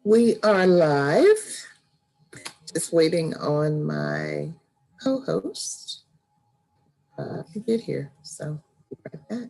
We are live, just waiting on my co-host to get here. So, be right back.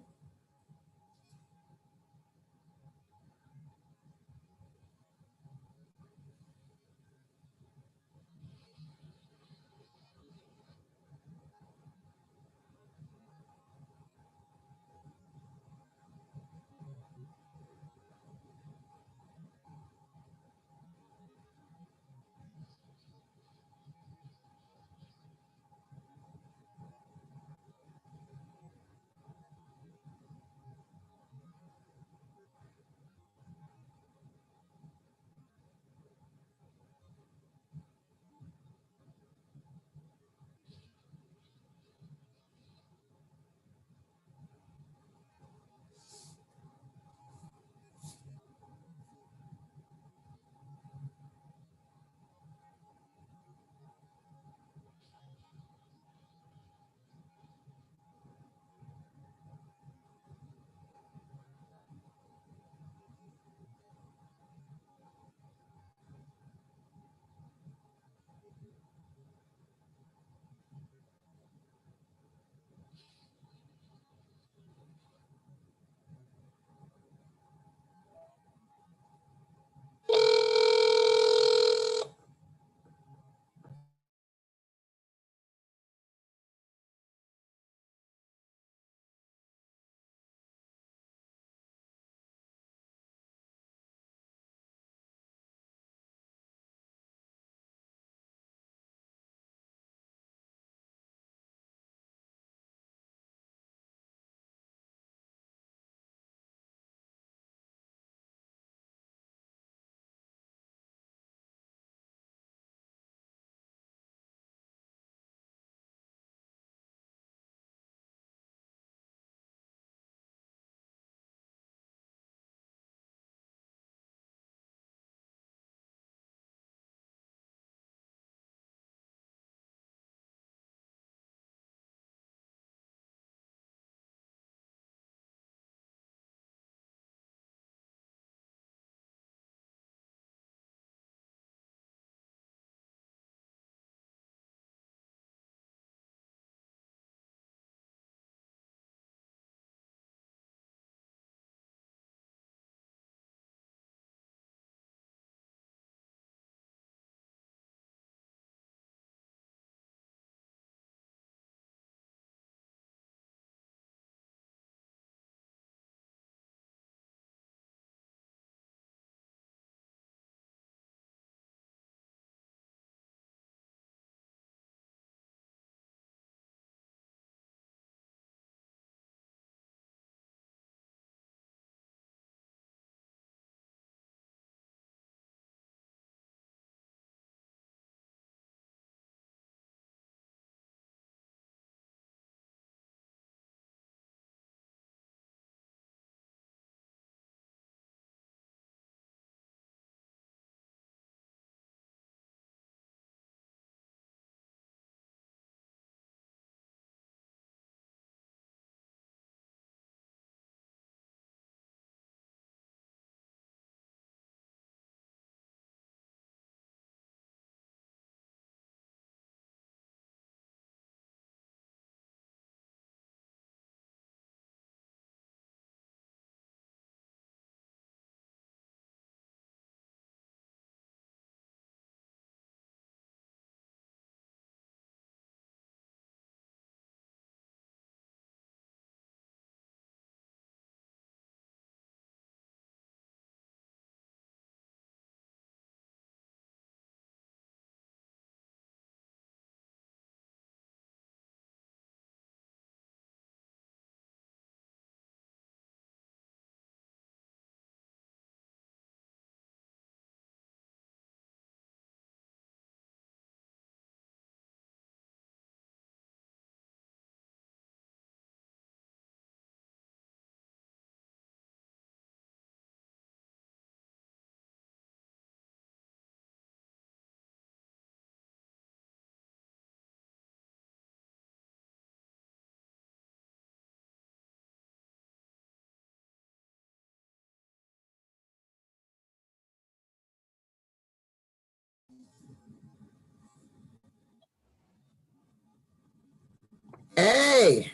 Hey.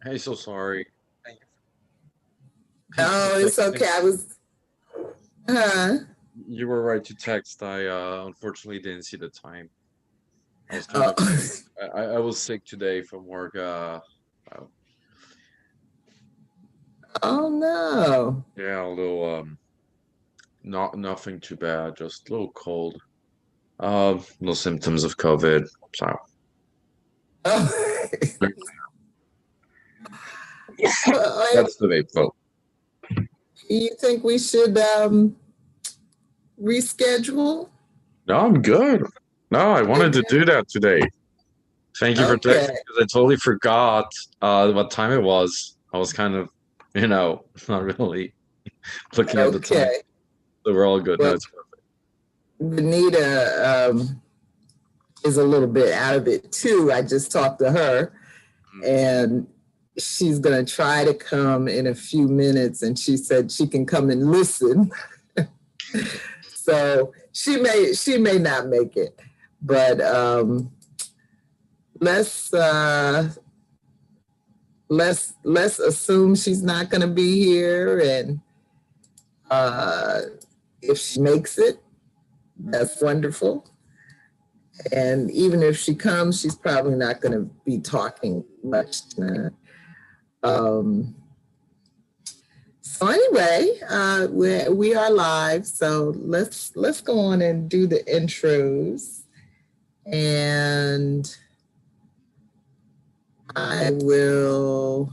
Hey, so sorry. Thank you for Oh, it's texting. okay. Huh? You were right to text. I unfortunately didn't see the time. I was kind Oh, of I was sick today from work. Uh, oh no. yeah, a little not nothing too bad, just a little cold. No symptoms of COVID. So Oh. Well, that's the vape though. you think we should reschedule? No, I'm good. No, I You're wanted to do good? that today. Thank you for texting Okay. because I totally forgot what time it was. I was kind of, not really looking at the time. Okay. So we're all good. No, Well, it's perfect. Benita is a little bit out of it too. I just talked to her and she's going to try to come in a few minutes and she said she can come and listen. So she may not make it, but let's let's assume she's not going to be here, and uh, if she makes it, that's wonderful. And even if she comes, she's probably not going to be talking much. Um, so anyway, we are live. So let's go on and do the intros, and I will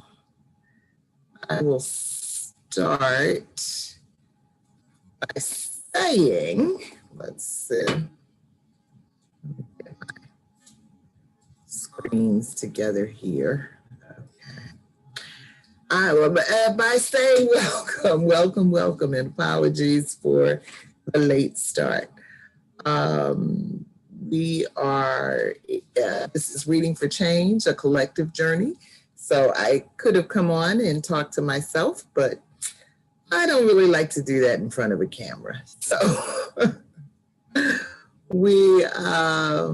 start by saying, let's see, get my screens together here. By saying welcome, and apologies for the late start. Um, we are, this is Reading for Change, a collective journey. So I could have come on and talked to myself, but I don't really like to do that in front of a camera. So we are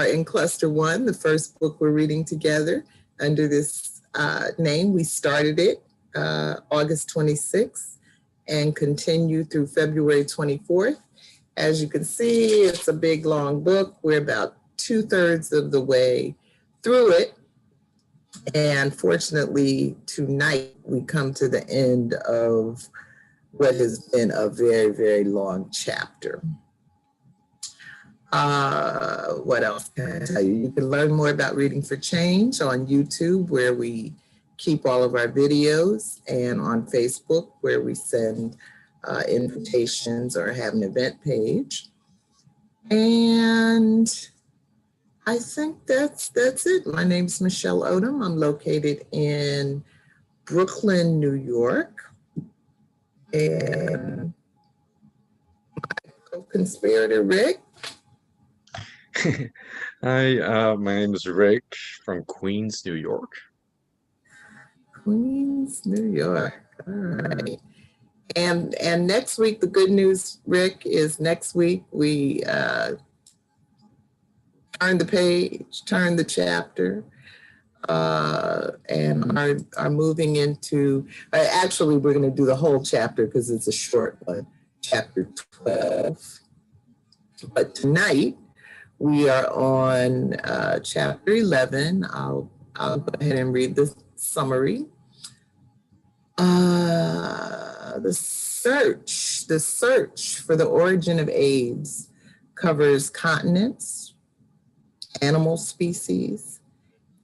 in Cluster One, the first book we're reading together under this name. We started it August 26th and continue through February 24th. As you can see, it's a big, long book. We're about 2/3 of the way through it. And fortunately, tonight we come to the end of what has been a very, very long chapter. What else can I tell you? You can learn more about Reading for Change on YouTube, where we keep all of our videos, and on Facebook, where we send invitations or have an event page. And I think that's it. My name is Michelle Odom. I'm located in Brooklyn, New York. And my co-conspirator, Rick. Hi, my name is Rick from Queens, New York. Queens, New York. All right. And next week, the good news, Rick, is next week we turn the page, turn the chapter, and are moving into, actually, we're going to do the whole chapter because it's a short one, chapter 12. But tonight, we are on chapter 11. I'll go ahead and read the summary. The search for the origin of AIDS covers continents, animal species,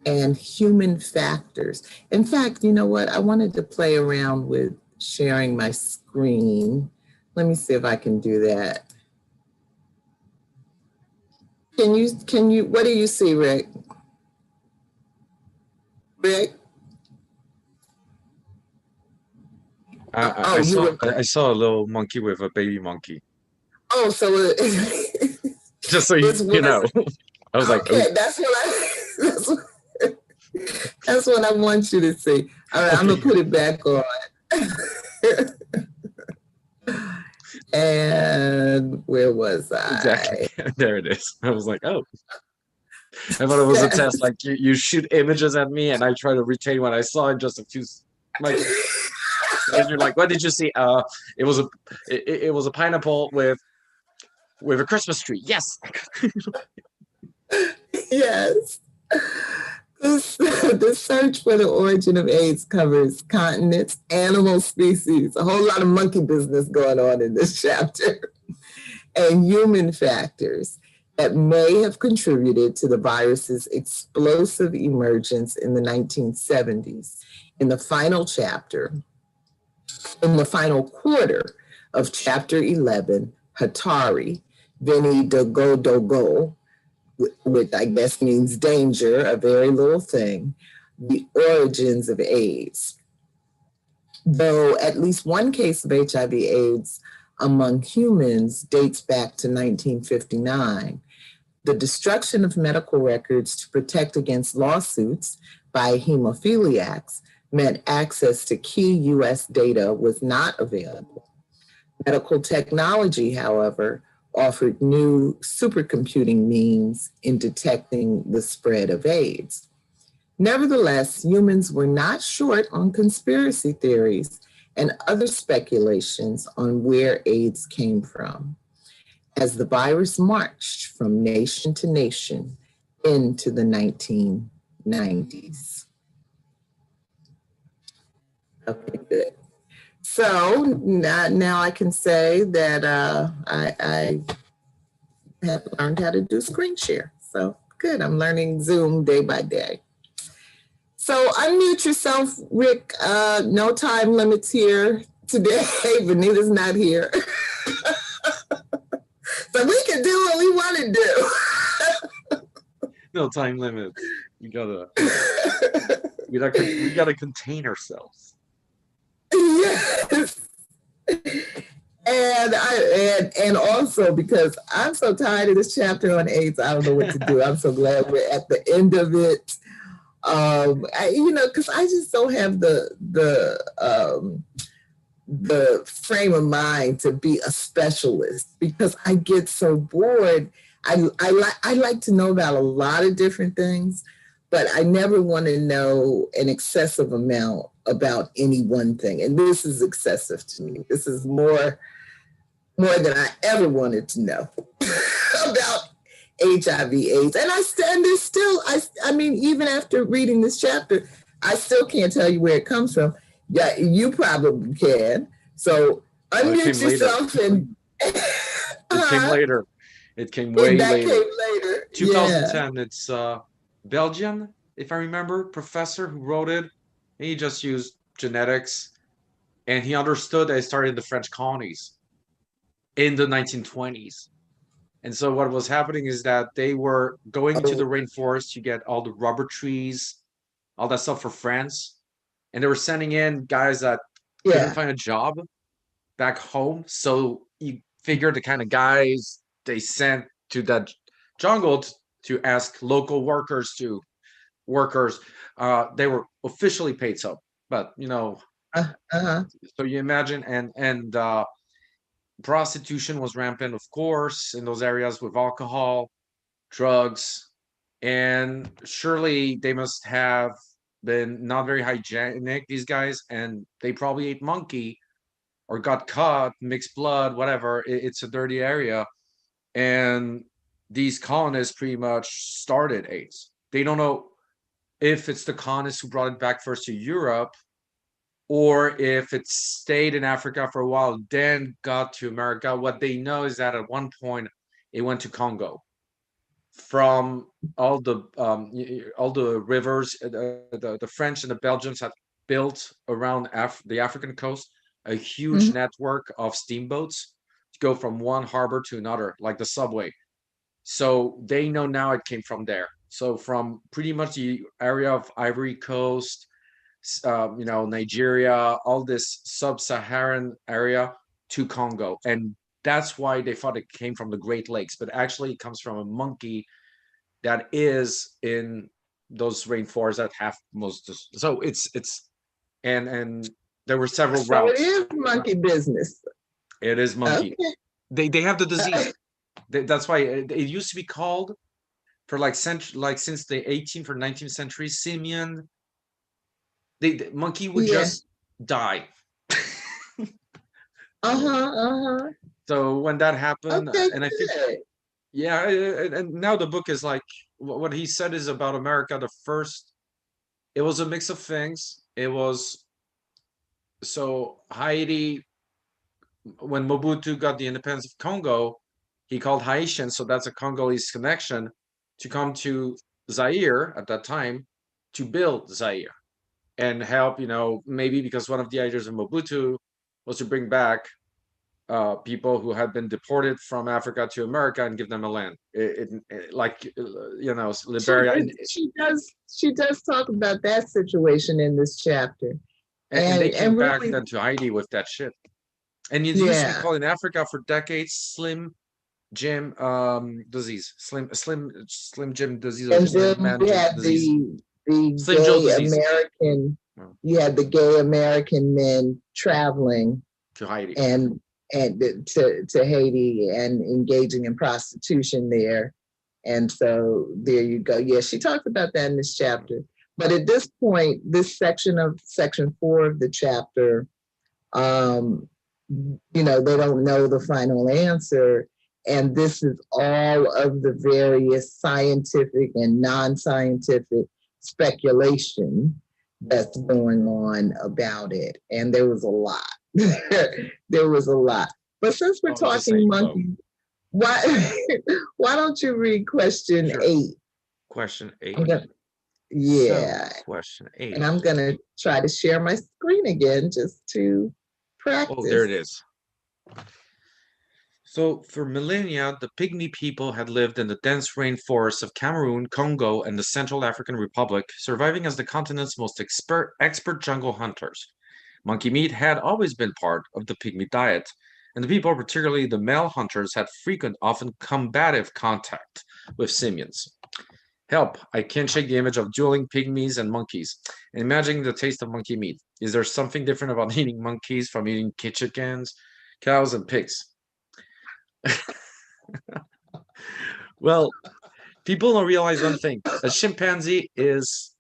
and human factors. In fact, you know what? I wanted to play around with sharing my screen. Let me see if I can do that. Can you, what do you see, Rick? Rick? I saw a little monkey with a baby monkey. Oh, so Just so you know. I was like, okay, that's what I want you to see. All right, okay. I'm gonna put it back on. And where was I? Exactly. There it is. I was like, oh. I thought it was a test. Like you shoot images at me, and I try to retain what I saw in just a few. Like, and you're like, what did you see? It was a pineapple with a Christmas tree. Yes. Yes. The search for the origin of AIDS covers continents, animal species, a whole lot of monkey business going on in this chapter, and human factors that may have contributed to the virus's explosive emergence in the 1970s. In the final chapter, in the final quarter of chapter 11, Hatari, Veni Dogo Dogo, which I guess means danger, a very little thing, the origins of AIDS. Though at least one case of HIV/AIDS among humans dates back to 1959, the destruction of medical records to protect against lawsuits by hemophiliacs meant access to key US data was not available. Medical technology, however, offered new supercomputing means in detecting the spread of AIDS. Nevertheless, humans were not short on conspiracy theories and other speculations on where AIDS came from, as the virus marched from nation to nation into the 1990s. Okay, good. So now I can say that I have learned how to do screen share. So good, I'm learning Zoom day by day. So unmute yourself, Rick. No time limits here today. Venita's not here. So we can do what we want to do. No time limit. We gotta contain ourselves. Yes. And also because I'm so tired of this chapter on AIDS, I don't know what to do. I'm so glad we're at the end of it. Because I just don't have the frame of mind to be a specialist because I get so bored. I like to know about a lot of different things, but I never want to know an excessive amount about any one thing. And this is excessive to me. This is more than I ever wanted to know about HIV/AIDS. And there's still, I mean, even after reading this chapter, I still can't tell you where it comes from. Yeah, you probably can. So unmute yourself and it came later. It came way later. Came later. 2010. Yeah. It's Belgian, if I remember, professor who wrote it. He just used genetics, and he understood that it started in the French colonies in the 1920s. And so what was happening is that they were going into the rainforest to get all the rubber trees, all that stuff for France. And they were sending in guys that couldn't find a job back home. So you figure the kind of guys they sent to that jungle to ask local workers they were officially paid so, but so you imagine, and prostitution was rampant, of course, in those areas with alcohol, drugs, and surely they must have been not very hygienic, these guys, and they probably ate monkey or got caught, mixed blood, whatever. It's a dirty area. And these colonists pretty much started AIDS. They don't know if it's the colonists who brought it back first to Europe, or if it stayed in Africa for a while, then got to America. What they know is that at one point it went to Congo. From all the rivers, the French and the Belgians had built around the African coast a huge network of steamboats to go from one harbor to another, like the subway. So they know now it came from there. So from pretty much the area of Ivory Coast, Nigeria, all this sub-Saharan area to Congo. And that's why they thought it came from the Great Lakes, but actually it comes from a monkey that is in those rainforests that have most. So it's and there were several routes. So it is monkey business. It is monkey. Okay. They have the disease. That's why it used to be called for like since the 18th or 19th century, simian, the monkey would Yeah. just die. Uh-huh. So when that happened, Okay, and I think, good. yeah, and now the book is like what he said is about America. The first, it was a mix of things. It was so Haiti, when Mobutu got the independence of Congo, he called Haitians, so that's a Congolese connection, to come to Zaire at that time to build Zaire and help, maybe because one of the ideas of Mobutu was to bring back people who had been deported from Africa to America and give them a land, like Liberia, She does talk about that situation in this chapter. and they came And back really, then to Haiti with that shit. And it used to be yeah. called in Africa for decades Slim Jim disease, Slim Jim disease, or And Slim then Man you Jim had disease, the Slim Joe gay disease. American, Oh, you had the gay American men traveling to Haiti. and to Haiti and engaging in prostitution there. And so there you go. Yeah, she talks about that in this chapter. But at this point, this section 4 of the chapter, they don't know the final answer. And this is all of the various scientific and non-scientific speculation that's going on about it. And there was a lot. There was a lot. But since we're talking monkeys, why why don't you read question 8? Question 8. Yeah. So, question 8. And I'm gonna try to share my screen again just to practice. Oh, there it is. So, for millennia, the Pygmy people had lived in the dense rainforests of Cameroon, Congo, and the Central African Republic, surviving as the continent's most expert jungle hunters. Monkey meat had always been part of the Pygmy diet, and the people, particularly the male hunters, had frequent, often combative contact with simians. Help, I can't shake the image of dueling pygmies and monkeys, and imagining the taste of monkey meat. Is there something different about eating monkeys from eating chickens, cows, and pigs? Well, people don't realize one thing. A chimpanzee is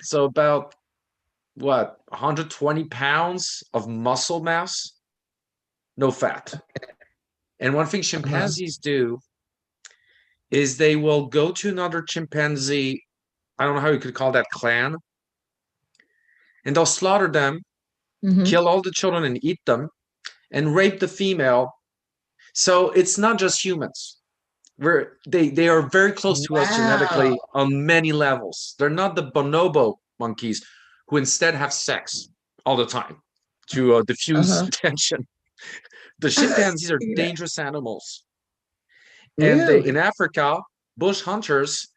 so about what, 120 pounds of muscle mass, no fat. And one thing chimpanzees do is they will go to another chimpanzee, I don't know how you could call that, clan, and they'll slaughter them, kill all the children and eat them, and rape the female. So it's not just humans. They are very close to us genetically on many levels. They're not the bonobo monkeys who instead have sex all the time to diffuse tension. The chimpanzees are dangerous animals. And in Africa, bush hunters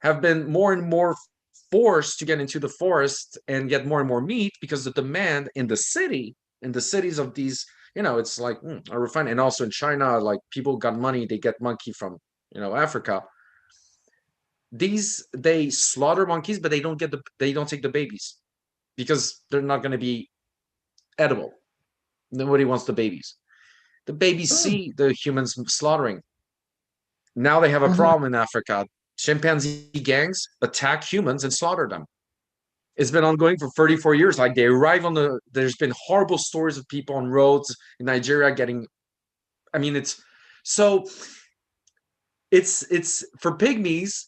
have been more and more forced to get into the forest and get more and more meat because the demand in the cities of these, it's like a refined, and also in China, like people got money, they get monkey from Africa. They slaughter monkeys, but they don't take the babies because they're not going to be edible. Nobody wants the babies. The babies see the humans slaughtering. Now they have a problem in Africa. Chimpanzee gangs attack humans and slaughter them. It's been ongoing for 34 years. Like they arrive there's been horrible stories of people on roads in Nigeria it's for pygmies,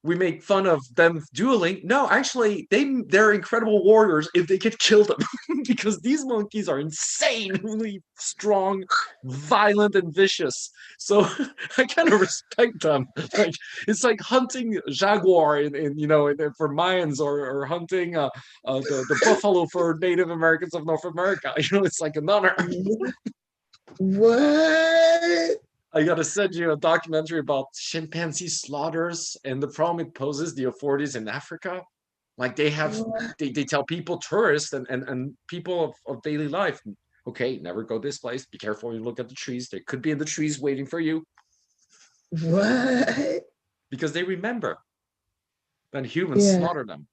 we make fun of them dueling. No, actually, they're incredible warriors if they could kill them because these monkeys are insanely strong, violent, and vicious. So I kind of respect them. Like it's like hunting jaguar for Mayans or hunting the buffalo for Native Americans of North America. It's like an honor. What? I gotta send you a documentary about chimpanzee slaughters and the problem it poses the authorities in Africa. Like they tell people, tourists and people of daily life, okay, never go this place. Be careful when you look at the trees. They could be in the trees waiting for you. What? Because they remember when humans slaughter them.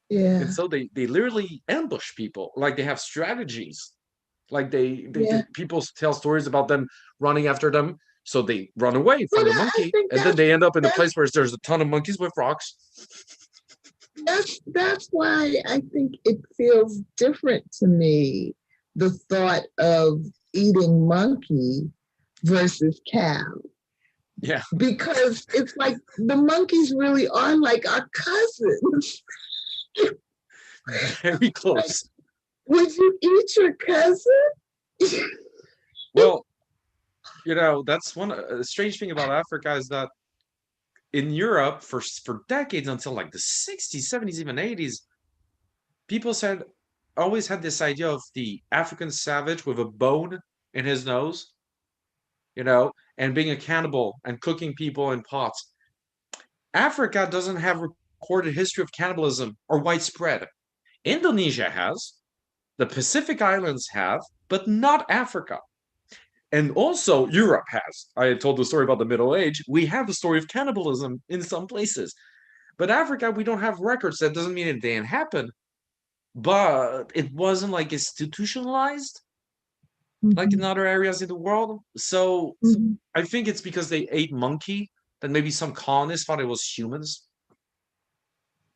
Yeah. And so they literally ambush people. Like they have strategies. Like people tell stories about them running after them So they run away from But the I monkey, think and then they end up in a that's place where there's a ton of monkeys with rocks. that's why I think it feels different to me, the thought of eating monkey versus cow. Yeah, Because it's like the monkeys really are like our cousins. very Like, close. would you eat your cousin? Well, that's one strange thing about Africa is that in Europe for decades until like the 60s, 70s, even 80s, people said always had this idea of the African savage with a bone in his nose, and being a cannibal and cooking people in pots. Africa doesn't have recorded history of cannibalism or widespread. Indonesia has, the Pacific Islands have, but not Africa. And also Europe has. I told the story about the Middle Age. We have the story of cannibalism in some places. But Africa, we don't have records. That doesn't mean it didn't happen, but it wasn't like institutionalized like in other areas in the world. So Mhm. I think it's because they ate monkey that maybe some colonists thought it was humans,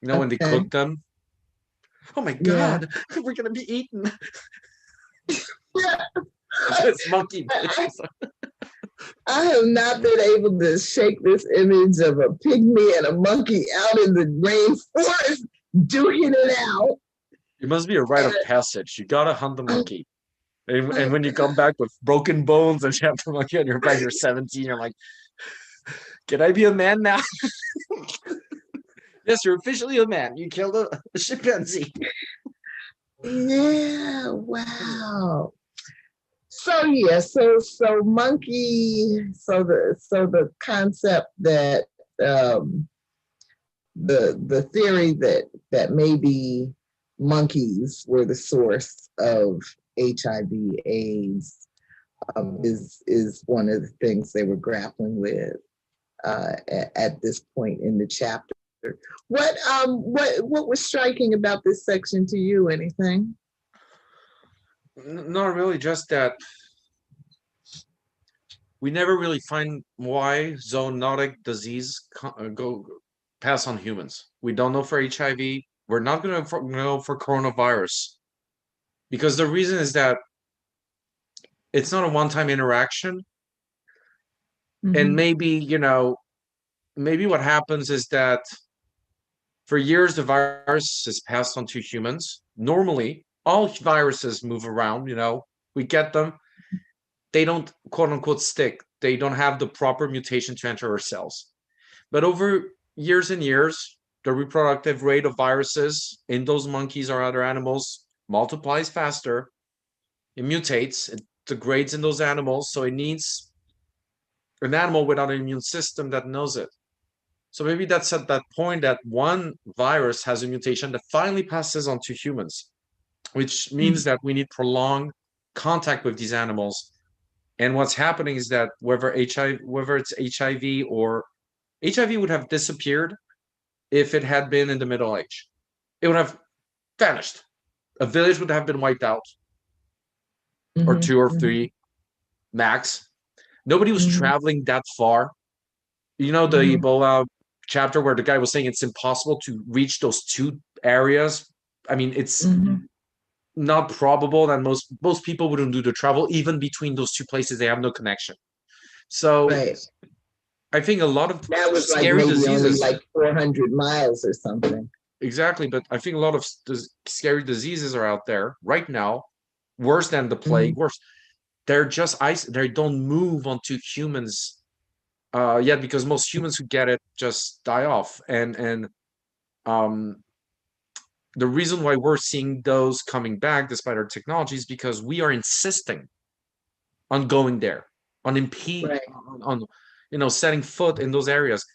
when they Okay. cooked them. Oh my Yeah. God, we're going to be eaten. Yeah. This monkey I, dishes. I have not been able to shake this image of a pygmy and a monkey out in the rainforest duking it out. It must be a rite And, of passage. You got to hunt the oh, monkey. And oh when you come God. back with broken bones and you have the monkey on your back, you're 17, you're like, can I be a man now? Yes, you're officially a man. You killed a chimpanzee. Yeah. Wow. So yeah, so monkey, so the concept that um, the theory that maybe monkeys were the source of HIV/AIDS is one of the things they were grappling with at this point in the chapter. What was striking about this section to you? Anything? Not really, just that we never really find why zoonotic disease go pass on humans. We don't know for HIV. We're not going to know for coronavirus because the reason is that it's not a one-time interaction, and Mm-hmm. maybe what happens is that for years the virus is passed on to humans. Normally, all viruses move around. We get them. They don't quote unquote stick. They don't have the proper mutation to enter our cells. But over years and years, the reproductive rate of viruses in those monkeys or other animals multiplies faster. It mutates, it degrades in those animals. So it needs an animal without an immune system that knows it. So maybe that's at that point that one virus has a mutation that finally passes on to humans, which means that we need prolonged contact with these animals. And what's happening is that whether it's HIV or HIV would have disappeared if it had been in the Middle Age. It would have vanished. A village would have been wiped out, or Mm-hmm. two or Mm-hmm. three max. Nobody was Mm-hmm. traveling that far. The Mm-hmm. Ebola chapter where the guy was saying it's impossible to reach those two areas. I mean, it's Mm-hmm. not probable that most people wouldn't do the travel even between those two places. They have no connection. So Right. I think a lot of That was like scary maybe only diseases. like 400 miles or something. Exactly, but I think a lot of scary diseases are out there right now, worse than the Mm-hmm. plague. Worse, they're just ice. They don't move onto humans yet because most humans who get it just die off. And um, the reason why we're seeing those coming back despite our technology is because we are insisting on going there, on impede, Right. on setting foot in those areas.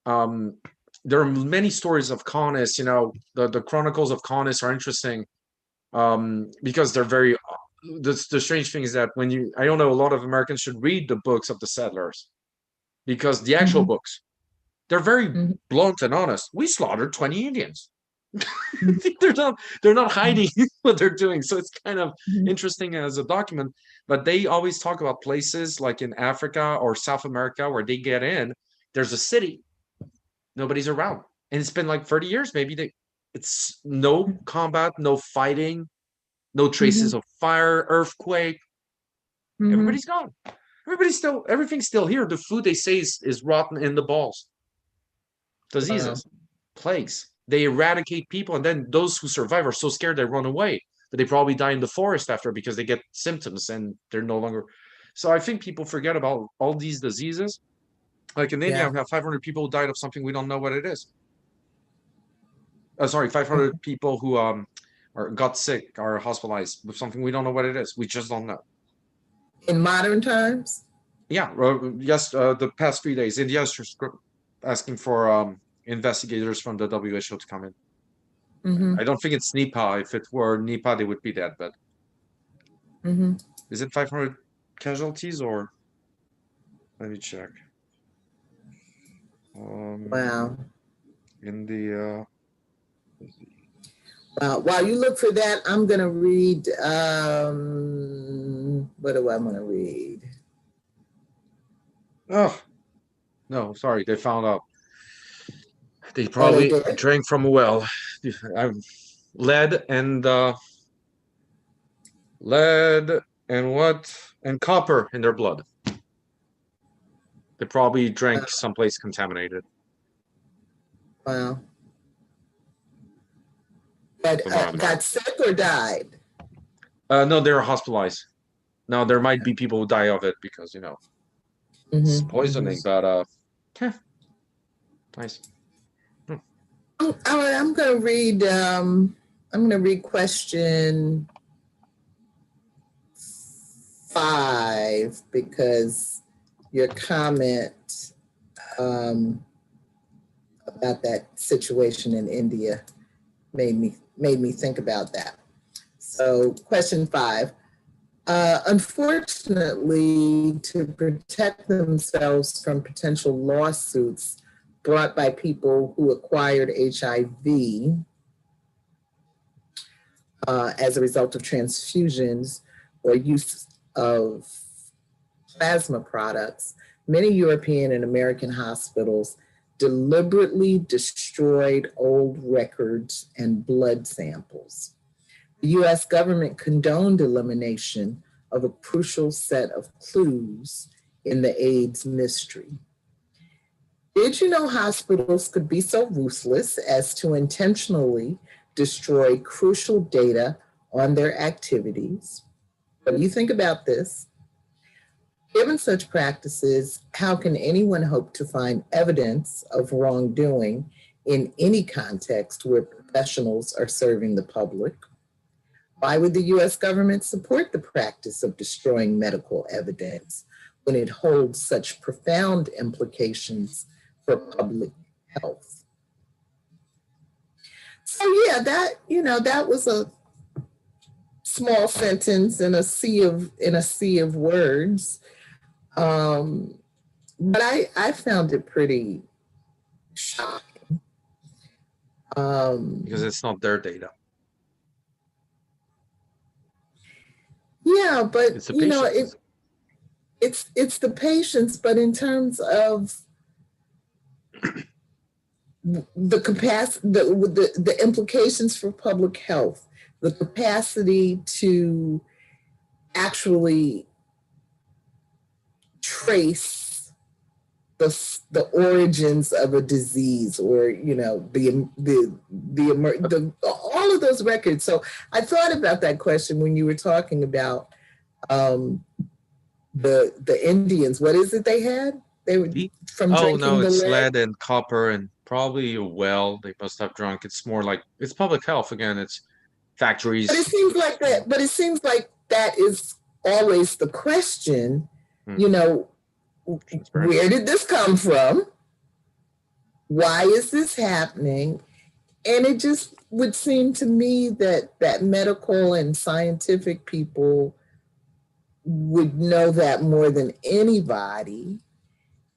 Um, there are many stories of colonists. The chronicles of colonists are interesting because they're very. The strange thing is that I don't know, a lot of Americans should read the books of the settlers because the actual Mm-hmm. books they're very Mm-hmm. blunt and honest. We slaughtered 20 Indians. they're not hiding what they're doing. So it's kind of Mhm. interesting as a document. But they always talk about places like in Africa or South America where they get in. There's a city, nobody's around, and it's been like 30 years. Maybe it's no combat, no fighting, no traces Mhm. of fire, earthquake. Mhm. Everybody's gone. Everything's still here. The food they say is rotten in the balls. Wow. Diseases, plagues. They eradicate people, and then those who survive are so scared they run away. But they probably die in the forest after because they get symptoms and they're no longer. So I think people forget about all these diseases. Like in India, Yeah. we have 500 people who died of something we don't know what it is. Sorry, 500 people who got sick, are hospitalized with something we don't know what it is. We just don't know. In modern times? Yeah, yes. The past 3 days, India is just asking for investigators from the WHO to come in. Hmm. I don't think it's Nipah. If it were Nipah, they would be dead. But Hmm. is it 500 casualties or? Let me check. Wow. India. While you look for that, I'm going to read. What do I want to read? Oh no, sorry. They found out. They Oh, they probably did? drank from a well. Lead and lead and what and copper in their blood. They probably drank someplace contaminated. Wow. But From what I'm got sick or died? no, they're hospitalized. Now there might be people who die of it because it's Hmm. Hmm. poisoning, but yeah, nice. Hmm. All right, I'm going to read. I'm going to read question 5 because your comment about that situation in India made me think about that. So, question 5. Unfortunately, to protect themselves from potential lawsuits brought by people who acquired HIV as a result of transfusions or use of plasma products, many European and American hospitals deliberately destroyed old records and blood samples. The US government condoned elimination of a crucial set of clues in the AIDS mystery. Did you know hospitals could be so ruthless as to intentionally destroy crucial data on their activities? What do you think about this? Given such practices, how can anyone hope to find evidence of wrongdoing in any context where professionals are serving the public? Why would the US government support the practice of destroying medical evidence when it holds such profound implications for public health? So yeah, that was a small sentence in a sea of words. But I found it pretty shocking. Because it's not their data. Yeah, but It's the patients. it's the patients, but in terms of the capacity, the implications for public health, the capacity to actually trace the origins of a disease, or all of those records. So I thought about that question when you were talking about um, the Indians. What is it they had? They were from Oh no, drinking the it's lead. lead and copper and probably a well they must have drunk. It's more like it's public health again. It's But it factories. seems like that. But it seems like that is always the question. Hmm, You know, transparency. where did this come from? Why is this happening? And it just would seem to me that medical and scientific people would know that more than anybody,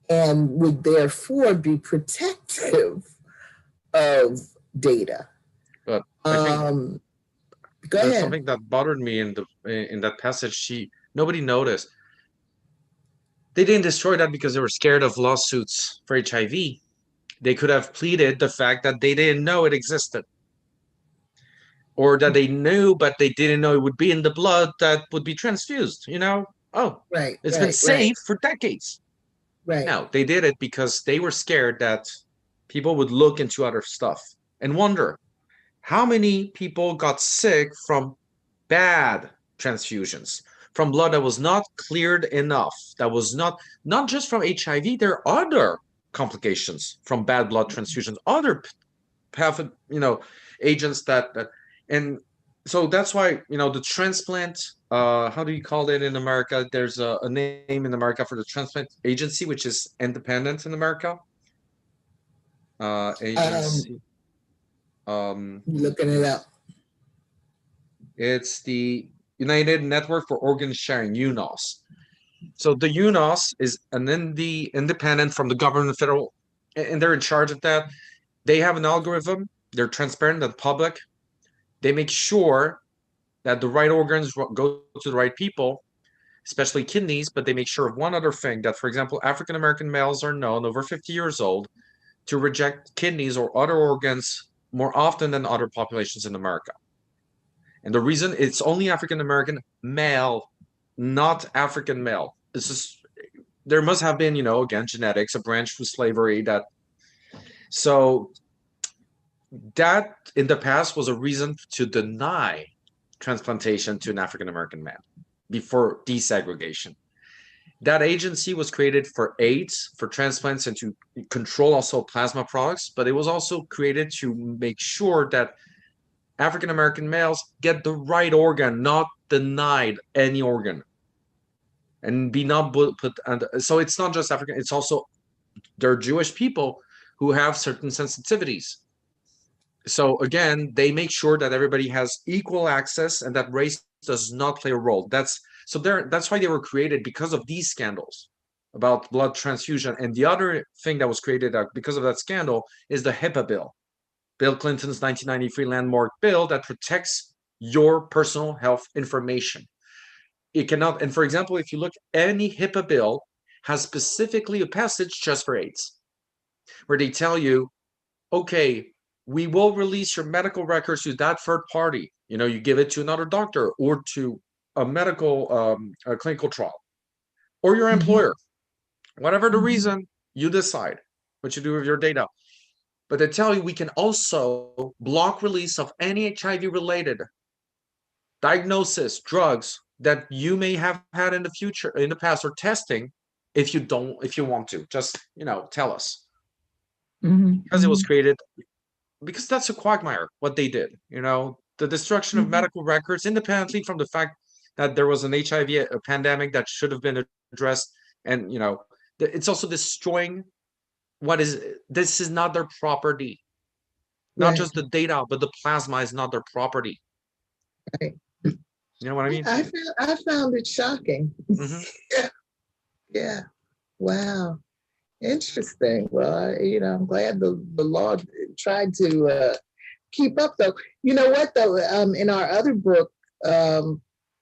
and would therefore be protective of data. But I think Go there's ahead. something that bothered me in that passage. Nobody noticed. They didn't destroy that because they were scared of lawsuits for HIV. They could have pleaded the fact that they didn't know it existed, or that they knew but they didn't know it would be in the blood that would be transfused. Oh, Right, it's been right, right, safe for decades. right. No, they did it because they were scared that people would look into other stuff and wonder how many people got sick from bad transfusions, from blood that was not cleared enough, that was not just from HIV. There are other complications from bad blood transfusions, other agents that and so that's why the transplant, how do you call it in America? There's a name in America for the transplant agency, which is independent in America. Um, Agency. Looking it up. It's the United Network for Organ Sharing, UNOS. So the UNOS is independent from the government, federal, and they're in charge of that. They have an algorithm. They're transparent and public. They make sure that the right organs go to the right people, especially kidneys, but they make sure of one other thing, that, for example, African American males are known over 50 years old to reject kidneys or other organs more often than other populations in America. And the reason, it's only African American male, not African male. There must have been, again, genetics, a branch from slavery so that in the past was a reason to deny transplantation to an African American man before desegregation. That agency was created for AIDS, for transplants, and to control also plasma products, but it was also created to make sure that African American males get the right organ, not denied any organ, and be not put. So it's not just African; it's also there are Jewish people who have certain sensitivities. So again, they make sure that everybody has equal access and that race does not play a role. That's why they were created, because of these scandals about blood transfusion. And the other thing that was created because of that scandal is the HIPAA bill, Bill Clinton's 1993 landmark bill that protects your personal health information. It cannot, and for example, if you look, any HIPAA bill has specifically a passage just for AIDS, where they tell you, okay, we will release your medical records to that third party. You give it to another doctor or to a medical a clinical trial, or your employer. Whatever the reason, you decide what you do with your data. But they tell you we can also block release of any HIV-related diagnosis, drugs that you may have had in the past, or testing, if you want to. Just tell us. Because it was created, because that's a quagmire, what they did. The destruction of medical records, independently from the fact that there was an HIV pandemic that should have been addressed, and it's also destroying this is not their property. Not just the data, but the plasma is not their property. Right. You know what I mean? I found it shocking. Yeah. Wow. Interesting. Well, I'm glad the law tried to keep up, though. You know what, though? In our other book,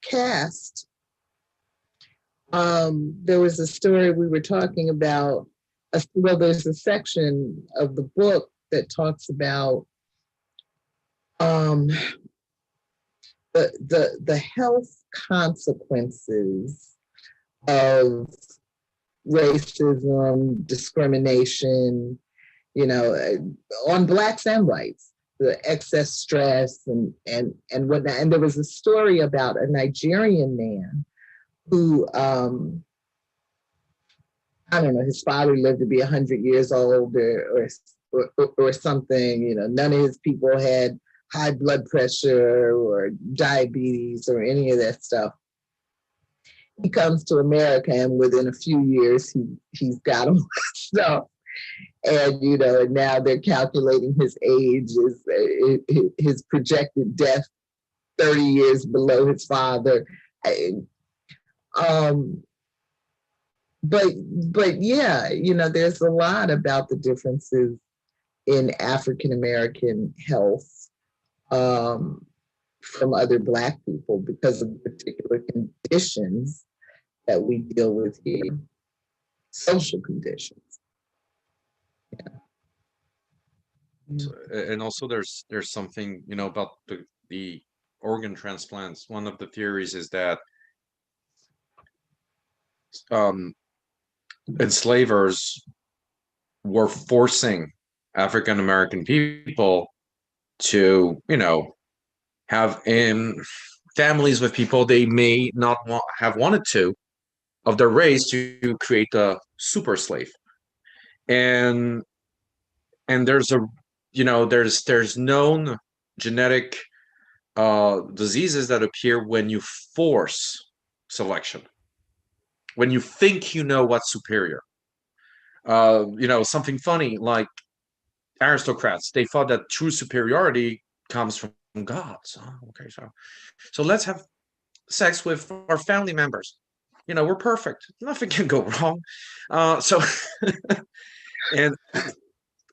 Cast, there was a story we were talking about. There's a section of the book that talks about the health consequences of racism, discrimination, on blacks and whites, the excess stress and whatnot. And there was a story about a Nigerian man who, I don't know, his father lived to be 100 years old or something. None of his people had high blood pressure or diabetes or any of that stuff. He comes to America, and within a few years, he's got all that stuff. And and now they're calculating his age, his projected death, 30 years below his father. But yeah, there's a lot about the differences in African American health um, from other Black people because of particular conditions that we deal with here, social conditions. So, and also there's something, about the organ transplants. One of the theories is that um, enslavers were forcing African American people to, have in families with people they may not have wanted to of their race to create a super slave. And there's a there's known genetic diseases that appear when you force selection, when you think you know what's superior. Something funny like aristocrats, they thought that true superiority comes from gods. Oh, okay, so let's have sex with our family members. We're perfect. Nothing can go wrong. So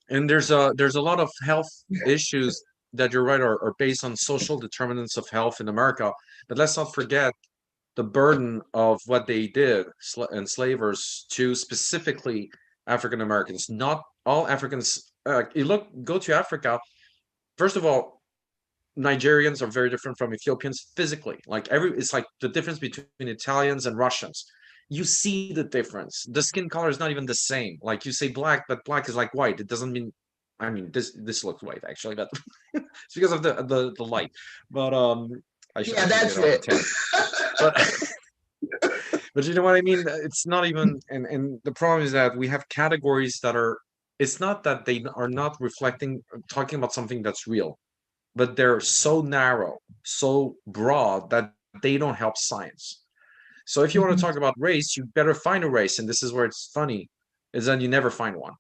and there's a lot of health issues that you're right are based on social determinants of health in America. But let's not forget the burden of what they did, enslavers, to specifically African Americans. Not all Africans. Go to Africa. First of all, Nigerians are very different from Ethiopians physically. It's like the difference between Italians and Russians. You see the difference. The skin color is not even the same. Like you say black, but black is like white. It doesn't mean. I mean, this looks white actually, but it's because of the light. But I should That's get off the it. tangent. But but you know what I mean? It's not even, and the problem is that we have categories that are. It's not that they are not talking about something that's real, but they're so narrow, so broad that they don't help science. So if you want to talk about race, you better find a race. And this is where it's funny, is that you never find one.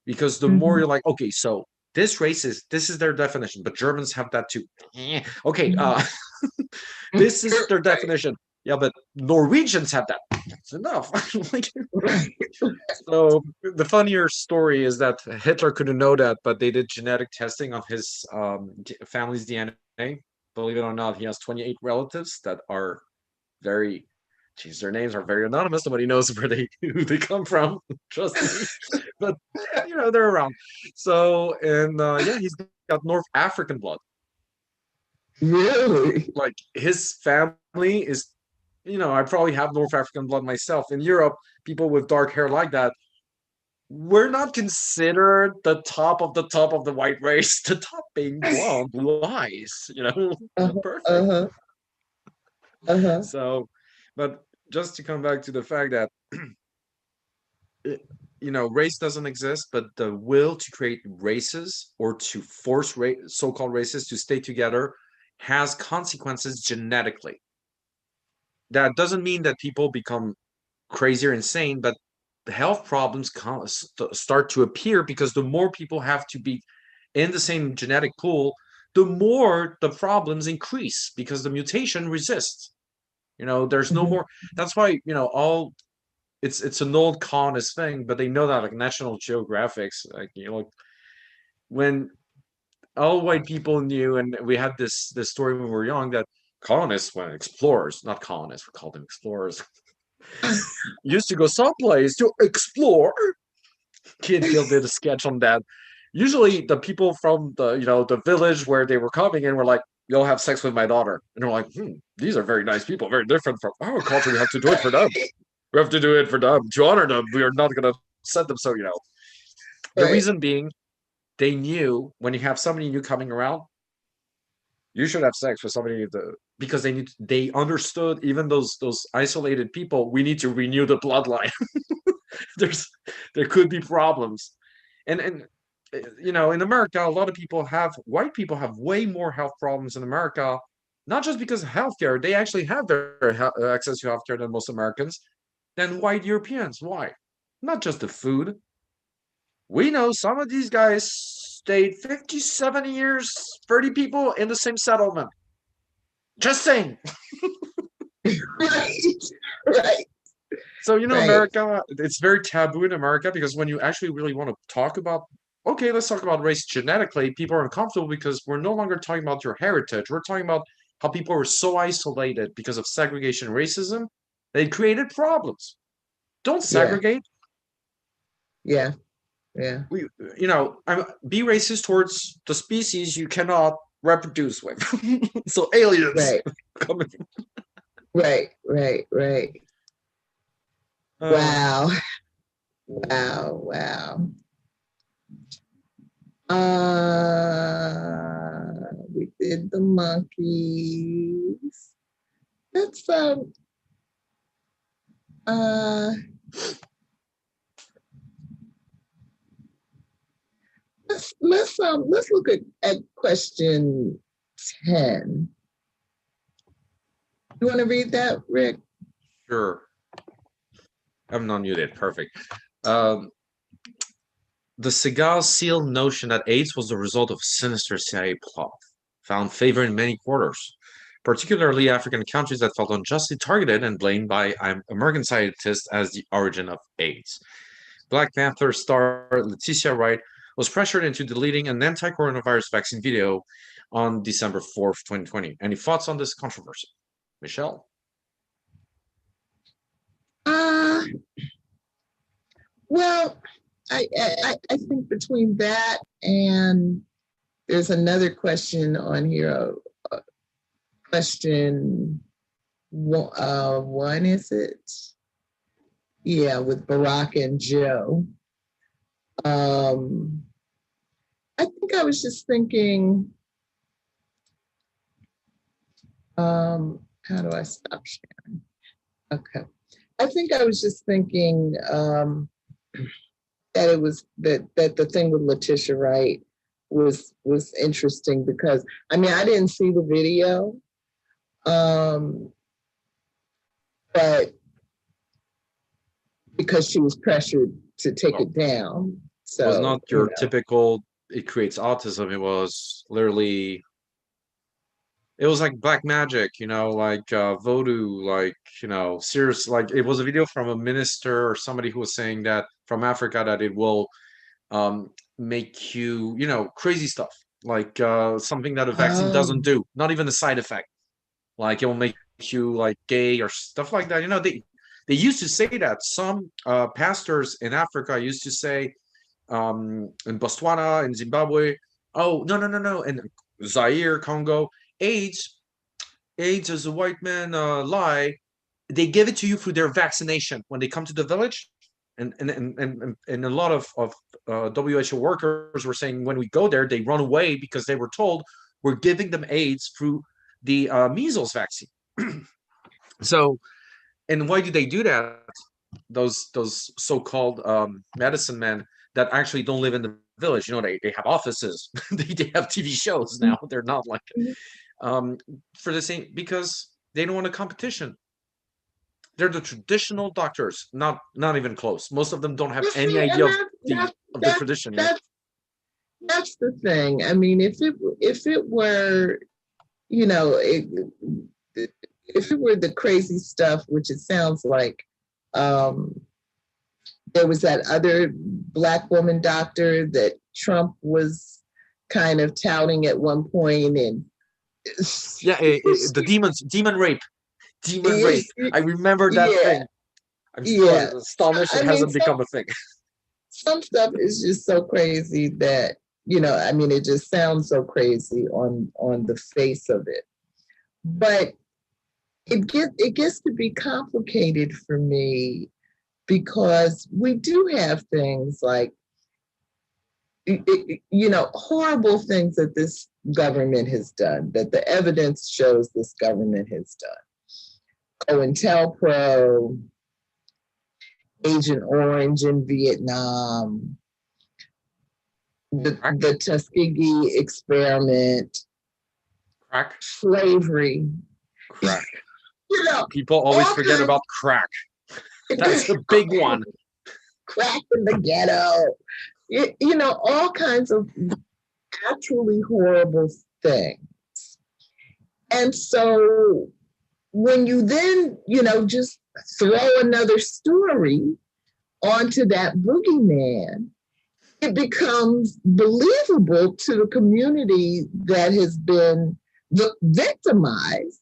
Because the more you're like, okay, so this is their definition, but Germans have that too. Okay, this is their definition. Yeah, but Norwegians have that. That's enough. So the funnier story is that Hitler couldn't know that, but they did genetic testing on his family's DNA. Believe it or not, he has 28 relatives that are very, geez, their names are very anonymous. Nobody knows who they come from. Trust me, but they're around. So and he's got North African blood. Really? Like his family is, I probably have North African blood myself. In Europe, people with dark hair like that, we're not considered the top of the white race. The top being blonde, blue eyes, perfect. Uh-huh. Uh-huh. So, but just to come back to the fact that race doesn't exist, but the will to create races or to force so-called races to stay together has consequences genetically. That doesn't mean that people become crazy or insane, but the health problems start to appear because the more people have to be in the same genetic pool, the more the problems increase because the mutation resists. There's no more. That's why all it's an old colonist thing, but they know that like National Geographics, like when all white people knew, and we had this story when we were young that colonists, when explorers, not colonists, we called them explorers, used to go someplace to explore. Kid Hill did a sketch on that. Usually, the people from the village where they were coming in were like, "You'll have sex with my daughter," and they're like, "These are very nice people, very different from our culture. We have to do it for them. We have to do it for them to honor them. We are not going to set them." So the reason being, they knew when you have somebody new coming around, you should have sex with somebody because they understood, even those isolated people, we need to renew the bloodline. There could be problems. And in America, a lot of white people have way more health problems in America, not just because of healthcare. They actually have their access to healthcare than most Americans, than white Europeans. Why? Not just the food. We know some of these guys stayed 50, 70 years, 30 people in the same settlement. Just saying. Right. So, America, it's very taboo in America because when you actually really want to talk about okay, let's talk about race genetically. People are uncomfortable because we're no longer talking about your heritage. We're talking about how people were so isolated because of segregation and racism. They created problems. Don't Yeah, segregate. yeah, yeah. We, be racist towards the species you cannot reproduce with. So aliens Right, coming. right, right, right. Uh, Wow, wow, wow. We did the monkeys. Let's uh let's look at question 10. You want to read that, Rick? sure. I'm not muted. Perfect. Um, the Segal Seal notion that AIDS was the result of sinister CIA plot found favor in many quarters, particularly African countries that felt unjustly targeted and blamed by American scientists as the origin of AIDS. Black Panther star Leticia Wright was pressured into deleting an anti-coronavirus vaccine video on December 4th, 2020. Any thoughts on this controversy? Michelle? Uh well, I think between that and there's another question on here. Question one, is it? Yeah, with Barack and Joe. Um, I think I was just thinking, how do I stop sharing? Okay. I think I was just thinking that it was that the thing with Letitia Wright was interesting because I mean I didn't see the video, um, but because she was pressured to take it down. It was not So, your typical, it creates autism. It was literally, it was like black magic, like voodoo, like, serious. Like it was a video from a minister or somebody who was saying that from Africa that it will make you, crazy stuff. Like something that a vaccine doesn't do, not even a side effect. Like it will make you like gay or stuff like that. They used to say that. Some pastors in Africa used to say, in Botswana, in Zimbabwe. Oh, no, no, no, no. In Zaire, Congo, AIDS, AIDS is a white man lie. They give it to you through their vaccination when they come to the village. And a lot of WHO workers were saying when we go there, they run away because they were told we're giving them AIDS through the measles vaccine. So, and why do they do that? Those so-called medicine men that actually don't live in the village. They have offices. they have TV shows now. They're not like for the same because they don't want a competition. They're the traditional doctors, not even close. Most of them don't have any idea of the tradition. That's the thing. I mean, if it were, if it were the crazy stuff, which it sounds like, there was that other Black woman doctor that Trump was kind of touting at one point, and the demon rape. I remember that thing. I'm still astonished it hasn't become a thing. Some stuff is just so crazy that I mean, it just sounds so crazy on the face of it, but it gets to be complicated for me because we do have things like horrible things that this government has done, that the evidence shows this government has done. COINTELPRO, Agent Orange in Vietnam, the Tuskegee experiment, crack, slavery, crack. People always forget about crack. That's a big one. Crack in the ghetto. All kinds of actually horrible things. And so when you then, just throw another story onto that boogeyman, it becomes believable to the community that has been victimized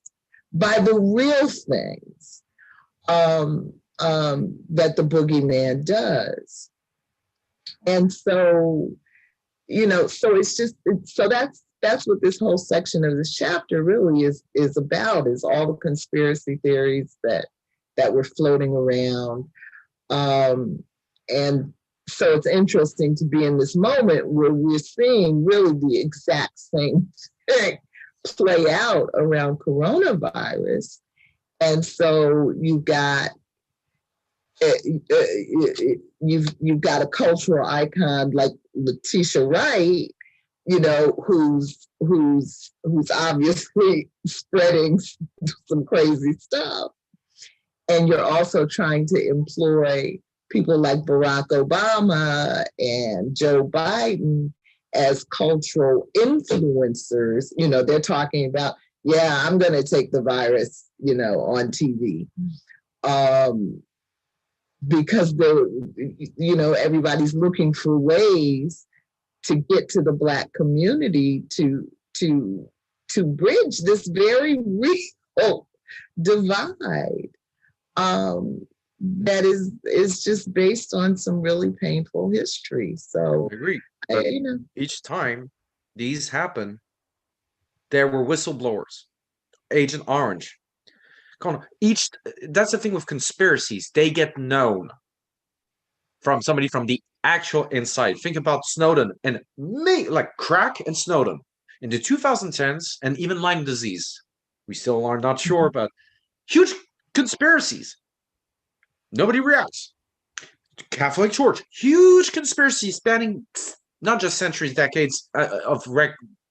by the real things that the boogeyman does. And so, so that's what this whole section of this chapter really is about, is all the conspiracy theories that were floating around. And so it's interesting to be in this moment where we're seeing really the exact same thing play out around coronavirus. And so you've got a cultural icon like Letitia Wright, who's obviously spreading some crazy stuff. And you're also trying to employ people like Barack Obama and Joe Biden as cultural influencers. They're talking about, yeah, I'm going to take the virus, on TV. Because everybody's looking for ways to get to the Black community to bridge this very real divide that is just based on some really painful history. So I agree. But each time these happen, there were whistleblowers, Agent Orange. That's the thing with conspiracies. They get known from somebody from the actual inside. Think about Snowden and like crack and Snowden in the 2010s, and even Lyme disease. We still are not sure, but huge conspiracies. Nobody reacts. Catholic Church, huge conspiracy spanning not just centuries, decades of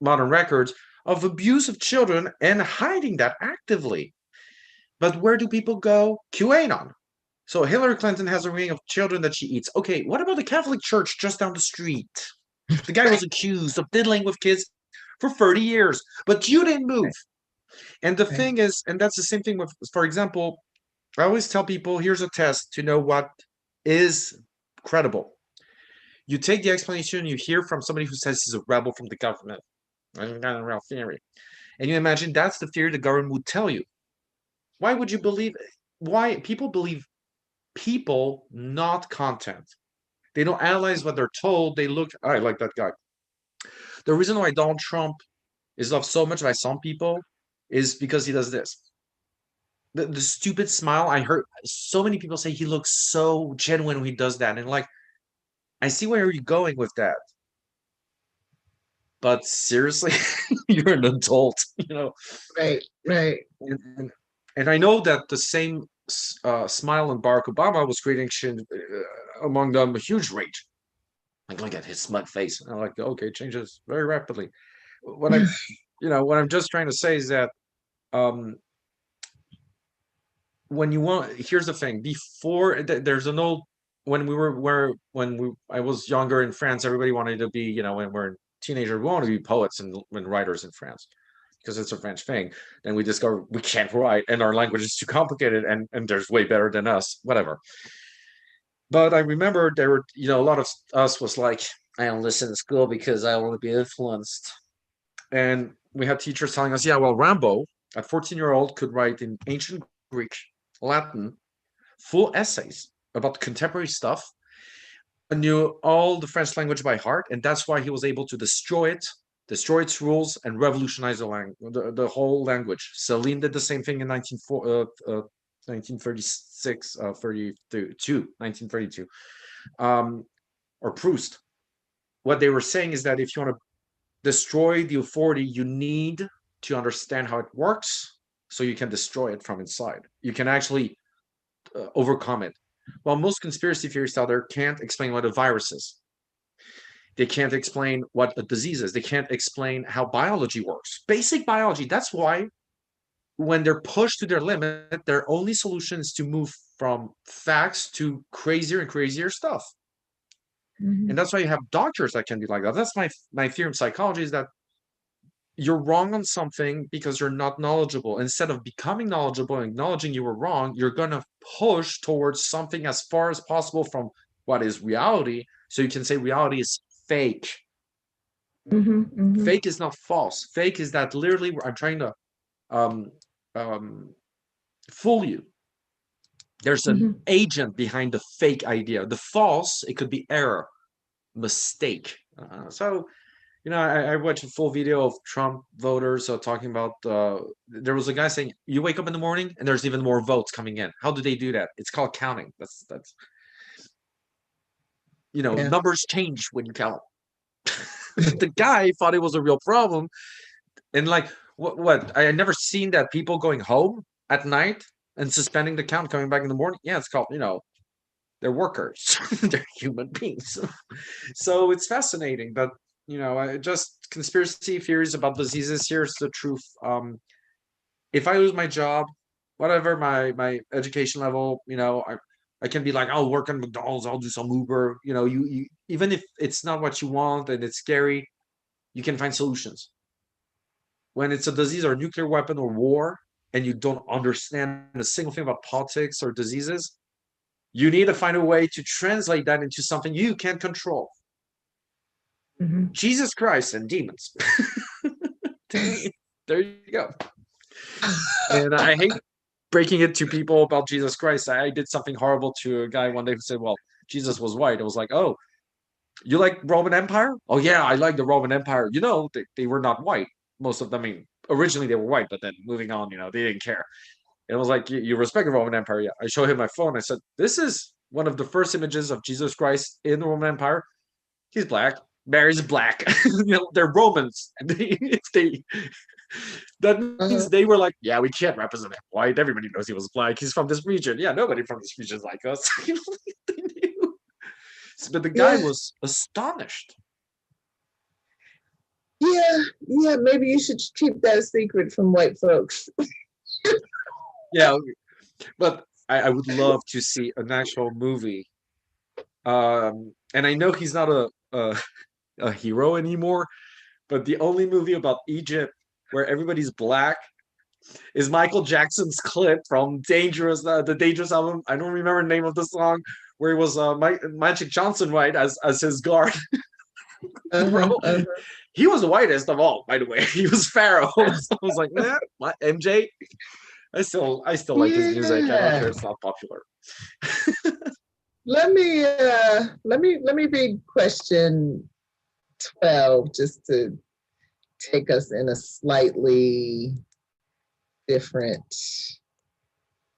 modern records of abuse of children and hiding that actively. But where do people go? QAnon. So Hillary Clinton has a ring of children that she eats. Okay, what about the Catholic Church just down the street? The guy was accused of diddling with kids for 30 years, but you didn't move. And the thing is, and that's the same thing with, for example, I always tell people, here's a test to know what is credible. You take the explanation you hear from somebody who says he's a rebel from the government. I got a real theory. And you imagine that's the theory the government would tell you. Why would you believe it? Why people believe people, not content. They don't analyze what they're told. They look, I like that guy. The reason why Donald Trump is loved so much by some people is because he does this. The stupid smile. I heard so many people say he looks so genuine when he does that. And like, I see where you're going with that. But seriously, you're an adult, Right. And I know that the same smile in Barack Obama was creating among them a huge rage. Like, look at his smug face. And I'm like, okay, it changes very rapidly. What I'm, what I'm just trying to say is that when you want, here's the thing. Before there's an old, I was younger in France, everybody wanted to be, when we're teenagers, we want to be poets and writers in France because it's a French thing. Then we discover we can't write and our language is too complicated and there's way better than us, whatever. But I remember there were, a lot of us was like, I don't listen to school because I want to be influenced. And we had teachers telling us, yeah, well, Rambo, a 14-year-old, could write in ancient Greek, Latin, full essays about contemporary stuff, and knew all the French language by heart. And that's why he was able to destroy its rules, and revolutionize the whole language. Celine did the same thing in 1936, 1932, or Proust. What they were saying is that if you want to destroy the authority, you need to understand how it works so you can destroy it from inside. You can actually overcome it. Well, most conspiracy theorists out there can't explain what a virus is. They can't explain what a disease is. They can't explain how biology works. Basic biology. That's why when they're pushed to their limit, their only solution is to move from facts to crazier and crazier stuff. Mm-hmm. And that's why you have doctors that can be like that. That's my theory in psychology, is that you're wrong on something because you're not knowledgeable. Instead of becoming knowledgeable and acknowledging you were wrong, you're going to push towards something as far as possible from what is reality. So you can say reality is fake. Fake is not false. Fake is that literally I'm trying to um, fool you. There's an agent behind the fake idea. The false, it could be error, mistake. So, I watched a full video of Trump voters talking about. There was a guy saying, "You wake up in the morning and there's even more votes coming in. How do they do that? It's called counting. That's numbers change when you count." The guy thought it was a real problem, and like, what? I had never seen that people going home at night and suspending the count, coming back in the morning. Yeah, it's called, they're workers, they're human beings. So it's fascinating, but just conspiracy theories about diseases. Here's the truth. If I lose my job, whatever my education level, I can be like, I'll work on McDonald's, I'll do some Uber. You even if it's not what you want and it's scary, you can find solutions. When it's a disease or a nuclear weapon or war, and you don't understand a single thing about politics or diseases, you need to find a way to translate that into something you can control. Jesus Christ and demons. There you go. And I hate breaking it to people about Jesus Christ. I did something horrible to a guy one day who said, well, Jesus was white. I was like, oh, you like Roman Empire? Oh, yeah, I like the Roman Empire. They were not white. Most of them, originally they were white, but then moving on, they didn't care. And it was like, you respect the Roman Empire? Yeah. I showed him my phone. I said, this is one of the first images of Jesus Christ in the Roman Empire. He's black. Mary's black. They're Romans. And that means they were like, yeah, we can't represent him white. Everybody knows he was black. He's from this region. Yeah, nobody from this region is like us. They knew. But the guy was astonished. Yeah, maybe you should keep that a secret from white folks. Yeah, but I would love to see an actual movie. And I know he's not a hero anymore, but the only movie about Egypt where everybody's black is Michael Jackson's clip from the Dangerous album. I don't remember the name of the song, where he was Magic Johnson, right, as his guard. He was the whitest of all, by the way. He was Pharaoh. So I was like, man, what, MJ? I still like his music. I'm not sure it's not popular. Let me read question 12 just to take us in a slightly different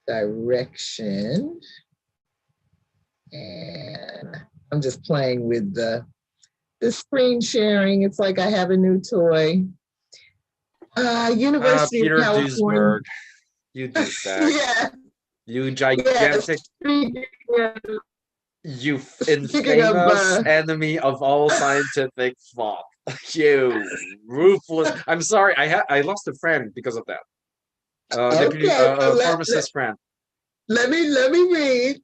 direction. And I'm just playing with the screen sharing. It's like I have a new toy. University Peter of California. Duisberg. You douchebag. Yeah. You gigantic. You infamous enemy of all scientific thought. You ruthless. I'm sorry. I lost a friend because of that. Pharmacist friend. Let me read.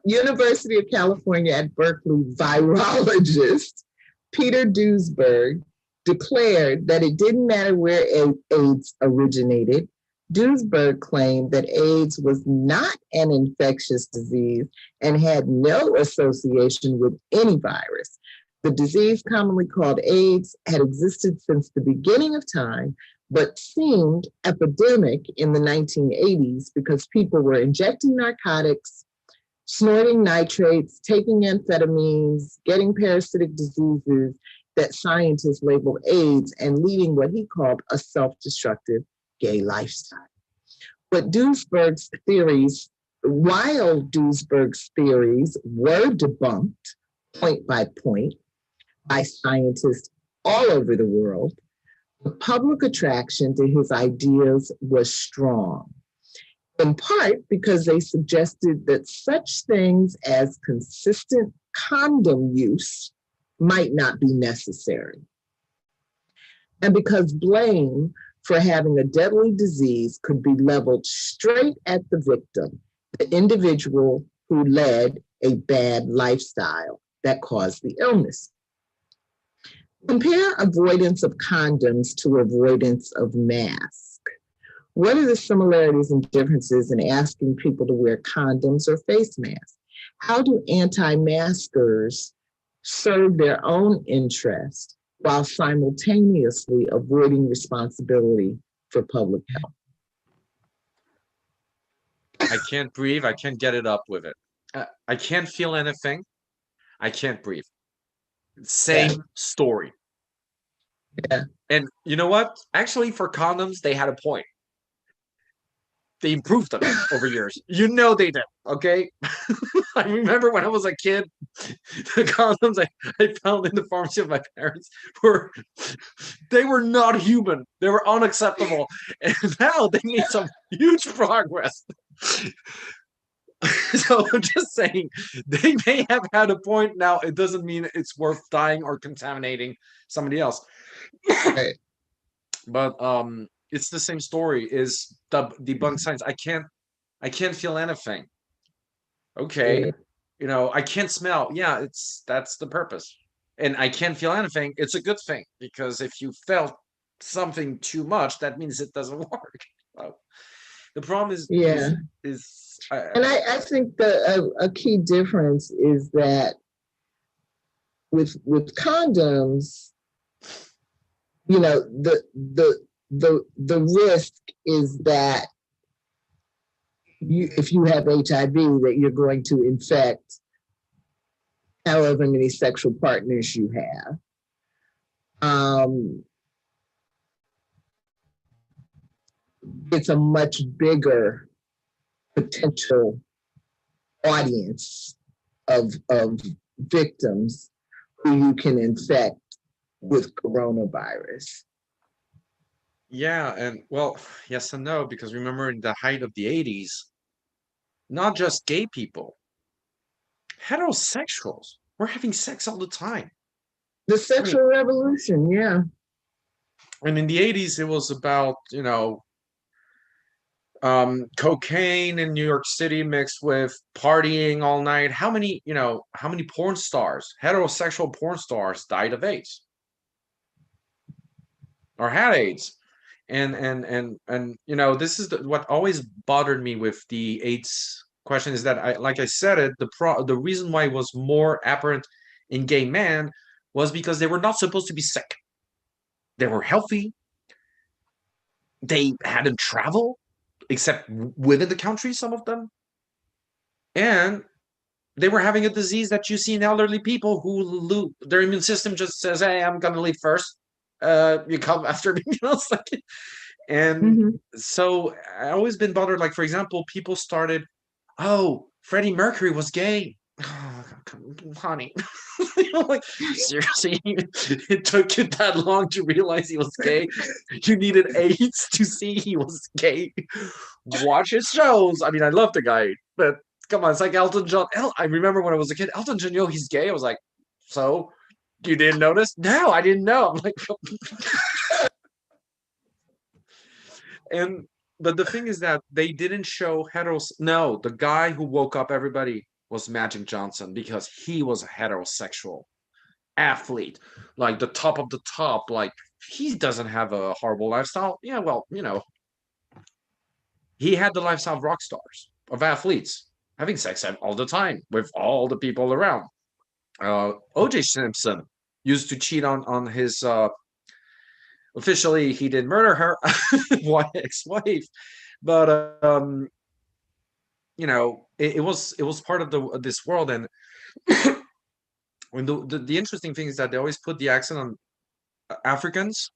University of California at Berkeley virologist Peter Duisberg declared that it didn't matter where AIDS originated. Duisberg claimed that AIDS was not an infectious disease and had no association with any virus. The disease, commonly called AIDS, had existed since the beginning of time, but seemed epidemic in the 1980s because people were injecting narcotics, snorting nitrates, taking amphetamines, getting parasitic diseases that scientists labeled AIDS, and leading what he called a self-destructive gay lifestyle. While Duisberg's theories were debunked point by point by scientists all over the world, the public attraction to his ideas was strong, in part because they suggested that such things as consistent condom use might not be necessary, and because blame for having a deadly disease could be leveled straight at the victim, the individual who led a bad lifestyle that caused the illness. Compare avoidance of condoms to avoidance of masks. What are the similarities and differences in asking people to wear condoms or face masks? how do anti-maskers serve their own interest while simultaneously avoiding responsibility for public health? I can't breathe. I can't get it up with it. I can't feel anything. I can't breathe. Same story. Yeah. And you know what? Actually, for condoms, they had a point. They improved them over years. You know they did. Okay. I remember when I was a kid, the condoms I found in the pharmacy of my parents they were not human. They were unacceptable. And now they made some huge progress. So I'm just saying they may have had a point. Now it doesn't mean it's worth dying or contaminating somebody else. Right. But it's the same story. Is the debunk science? I can't feel anything. Okay, Yeah. you know, I can't smell. Yeah, that's the purpose. And I can't feel anything. It's a good thing, because if you felt something too much, that means it doesn't work. So the problem is Yeah. And I think a key difference is that with condoms, you know, the risk is that if you have HIV, that you're going to infect however many sexual partners you have. It's a much bigger potential audience of victims who you can infect with coronavirus. Yeah, and well, yes and no, because remember in the height of the 80s, not just gay people, heterosexuals were having sex all the time. The sexual revolution, yeah. And in the 80s, it was about, cocaine in New York City mixed with partying all night. How many porn stars, heterosexual porn stars, died of AIDS or had AIDS? And this is what always bothered me with the AIDS question, is that like I said it, the reason why it was more apparent in gay men was because they were not supposed to be sick. They were healthy. They hadn't traveled except within the country, some of them. And they were having a disease that you see in elderly people who their immune system just says, hey, I'm going to leave first. You come after me. And so I always been bothered. Like, for example, people started, oh, Freddie Mercury was gay. Oh, honey, like, seriously, it took you that long to realize he was gay? You needed AIDS to see he was gay? Watch his shows. I mean, I love the guy, but come on, it's like Elton John. I remember when I was a kid, Elton John, he's gay. I was like, so you didn't notice? No, I didn't know. I'm like, but the thing is that they didn't show heteros. No, the guy who woke up everybody was Magic Johnson, because he was a heterosexual athlete, like the top of the top. Like, he doesn't have a horrible lifestyle. Yeah, well, he had the lifestyle of rock stars, of athletes, having sex all the time with all the people around. O.J. Simpson used to cheat on his. Officially, he did murder her ex-wife, but it was part of this world. And when the interesting thing is that they always put the accent on Africans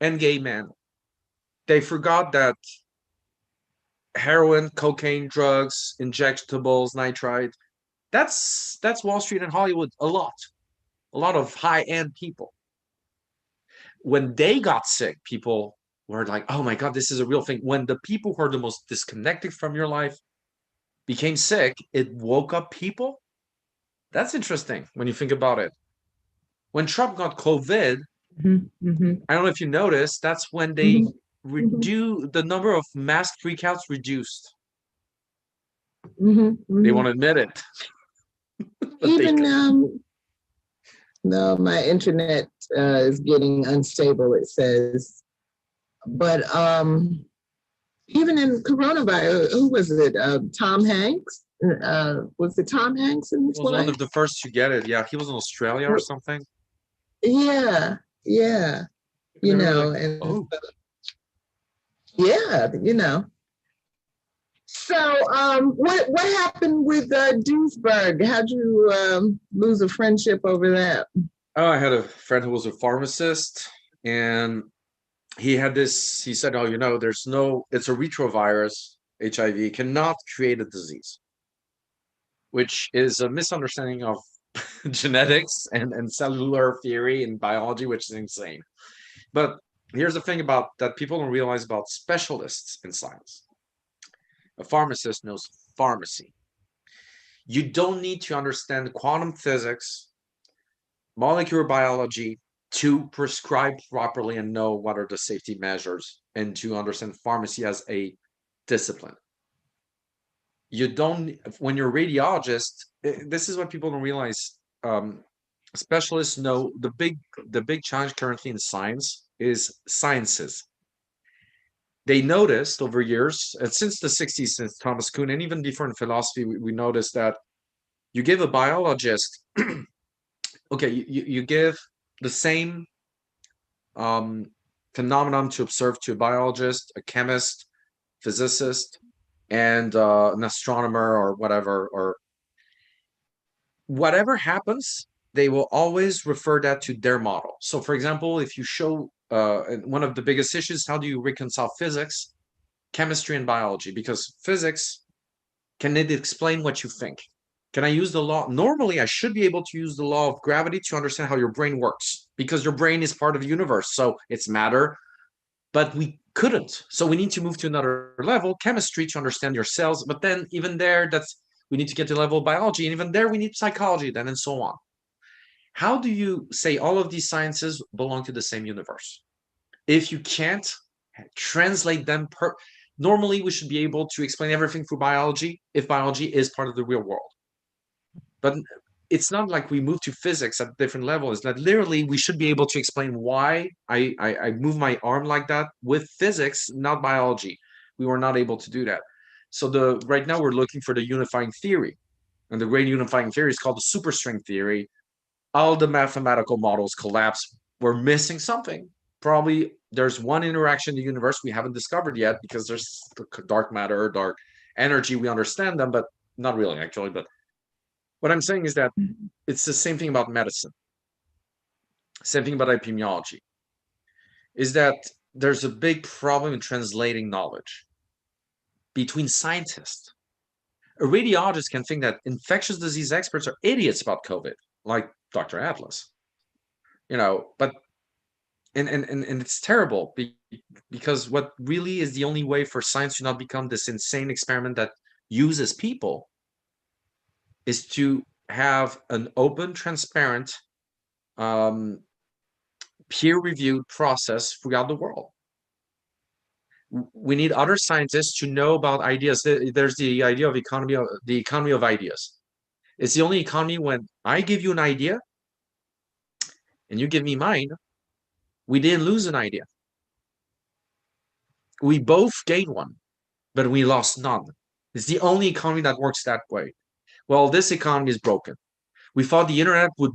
and gay men. They forgot that heroin, cocaine, drugs, injectables, nitrite, that's Wall Street and Hollywood. A lot of high-end people. When they got sick, people were like, oh my God, this is a real thing. When the people who are the most disconnected from your life became sick, it woke up people. That's interesting when you think about it. When Trump got COVID, I don't know if you noticed, that's when they reduce the number of mass freakouts reduced. They won't admit it. Even no, my internet is getting unstable, it says. But even in coronavirus, who was it? Tom Hanks? Was it Tom Hanks in this Was one play? of the first to get it. Yeah, he was in Australia or something. Yeah, yeah. And You they were like, know, and oh, yeah, you know. So, what happened with Duisburg? How'd you lose a friendship over that? oh, I had a friend who was a pharmacist, and he had this. He said, "Oh, you know, it's a retrovirus. HIV cannot create a disease," which is a misunderstanding of genetics and cellular theory and biology, which is insane. But here's the thing about that people don't realize about specialists in science. A pharmacist knows pharmacy. You don't need to understand quantum physics, molecular biology to prescribe properly and know what are the safety measures and to understand pharmacy as a discipline. You don't, when you're a radiologist, this is what people don't realize. Specialists know the big challenge currently in science is sciences. They noticed over years, and since the 60s, since Thomas Kuhn, and even before in philosophy, we noticed that you give a biologist, okay, you give the same phenomenon to observe to a biologist, a chemist, physicist, and an astronomer or whatever happens, they will always refer that to their model. So, for example, if you show one of the biggest issues, how do you reconcile physics, chemistry, and biology? Because physics, can it explain what you think? Can I use the law? Normally, I should be able to use the law of gravity to understand how your brain works because your brain is part of the universe. So it's matter, but we couldn't. So we need to move to another level, chemistry, to understand your cells. But then even there, we need to get to the level of biology. And even there, we need psychology then and so on. How do you say all of these sciences belong to the same universe? If you can't translate them normally we should be able to explain everything through biology if biology is part of the real world. But it's not like we move to physics at a different level. It's that literally we should be able to explain why I move my arm like that with physics, not biology. We were not able to do that. So right now we're looking for the unifying theory. And the great unifying theory is called the superstring theory. All the mathematical models collapse. We're missing something. Probably there's one interaction in the universe we haven't discovered yet because there's dark matter, dark energy. We understand them, but not really, actually. But what I'm saying is that it's the same thing about medicine, same thing about epidemiology, is that there's a big problem in translating knowledge between scientists. A radiologist can think that infectious disease experts are idiots about COVID, like Dr. Atlas, but and it's terrible because what really is the only way for science to not become this insane experiment that uses people is to have an open, transparent, peer-reviewed process throughout the world. We need other scientists to know about ideas. There's the idea of the economy of ideas. It's the only economy when I give you an idea and you give me mine, we didn't lose an idea. We both gained one, but we lost none. It's the only economy that works that way. Well, this economy is broken. We thought the internet would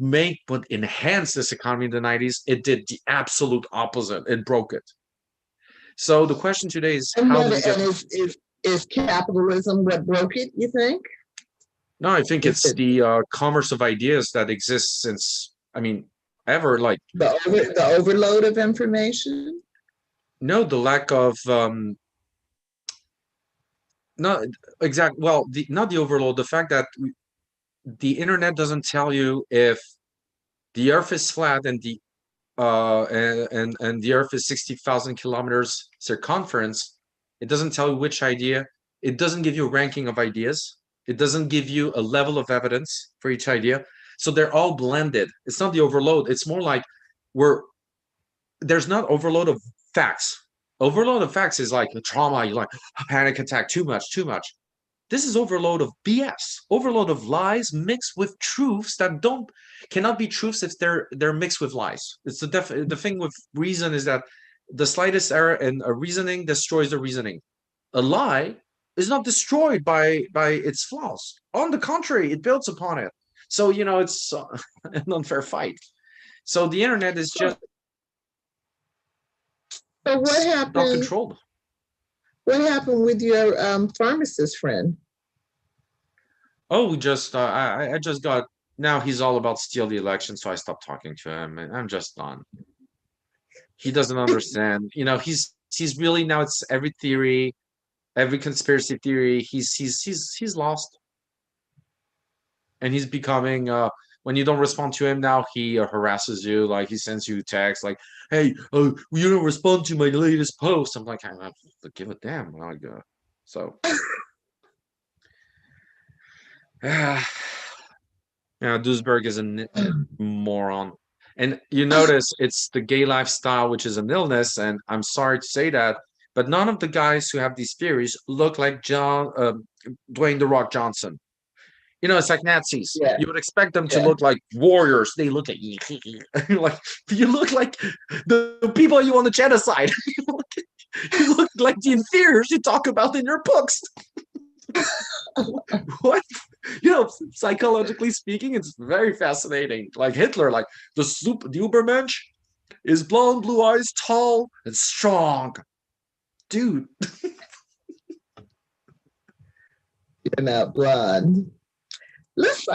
enhance this economy in the 90s. It did the absolute opposite. It broke it. So the question today is, how do we get... Is capitalism what broke it, you think? No, I think it's the commerce of ideas that exists since, ever. Like the overload of information? No, the lack of not exact. Well, not the overload. The fact that the internet doesn't tell you if the Earth is flat and the Earth is 60,000 kilometers circumference. It doesn't tell you which idea. It doesn't give you a ranking of ideas. It doesn't give you a level of evidence for each idea. So they're all blended. It's not the overload. It's more like there's not overload of facts. Overload of facts is like a trauma. You like a panic attack. Too much. This is overload of BS. Overload of lies mixed with truths that cannot be truths if they're mixed with lies. It's the thing with reason is that the slightest error in a reasoning destroys the reasoning. A lie is not destroyed by its flaws. On the contrary, it builds upon it. So it's an unfair fight. So the internet is just So what not happened? controlled. What happened with your pharmacist friend? Oh, we just I just got now he's all about steal the election, so I stopped talking to him, and I'm just done. He doesn't understand. He's really now it's every theory, every conspiracy theory. He's lost, and he's becoming. When you don't respond to him now, he harasses you. Like he sends you text like, "Hey, you don't respond to my latest post." I'm like, I don't give a damn. Like, so yeah, Duisberg is a moron. And you notice it's the gay lifestyle, which is an illness. And I'm sorry to say that, but none of the guys who have these theories look like Dwayne the Rock Johnson. It's like Nazis. Yeah, You would expect them to yeah. look like warriors. They look like like you look like the people you want to genocide. You look like the inferiors you talk about in your books. What? Psychologically speaking, it's very fascinating. Like Hitler, like the Ubermensch is blonde, blue eyes, tall, and strong. Dude. You're not blonde. Let's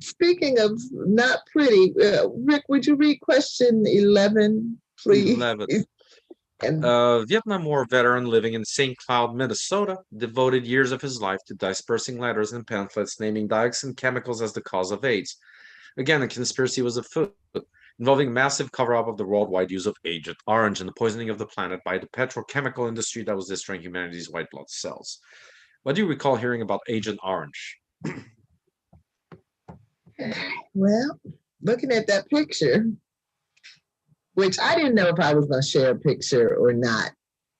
speaking of not pretty, Rick, would you read question 11, please? 11. And Vietnam War veteran living in St. Cloud, Minnesota, devoted years of his life to dispersing letters and pamphlets naming dioxin chemicals as the cause of AIDS. Again, a conspiracy was afoot, involving massive cover-up of the worldwide use of Agent Orange and the poisoning of the planet by the petrochemical industry that was destroying humanity's white blood cells. What do you recall hearing about Agent Orange? well, looking at that picture, which I didn't know if I was going to share a picture or not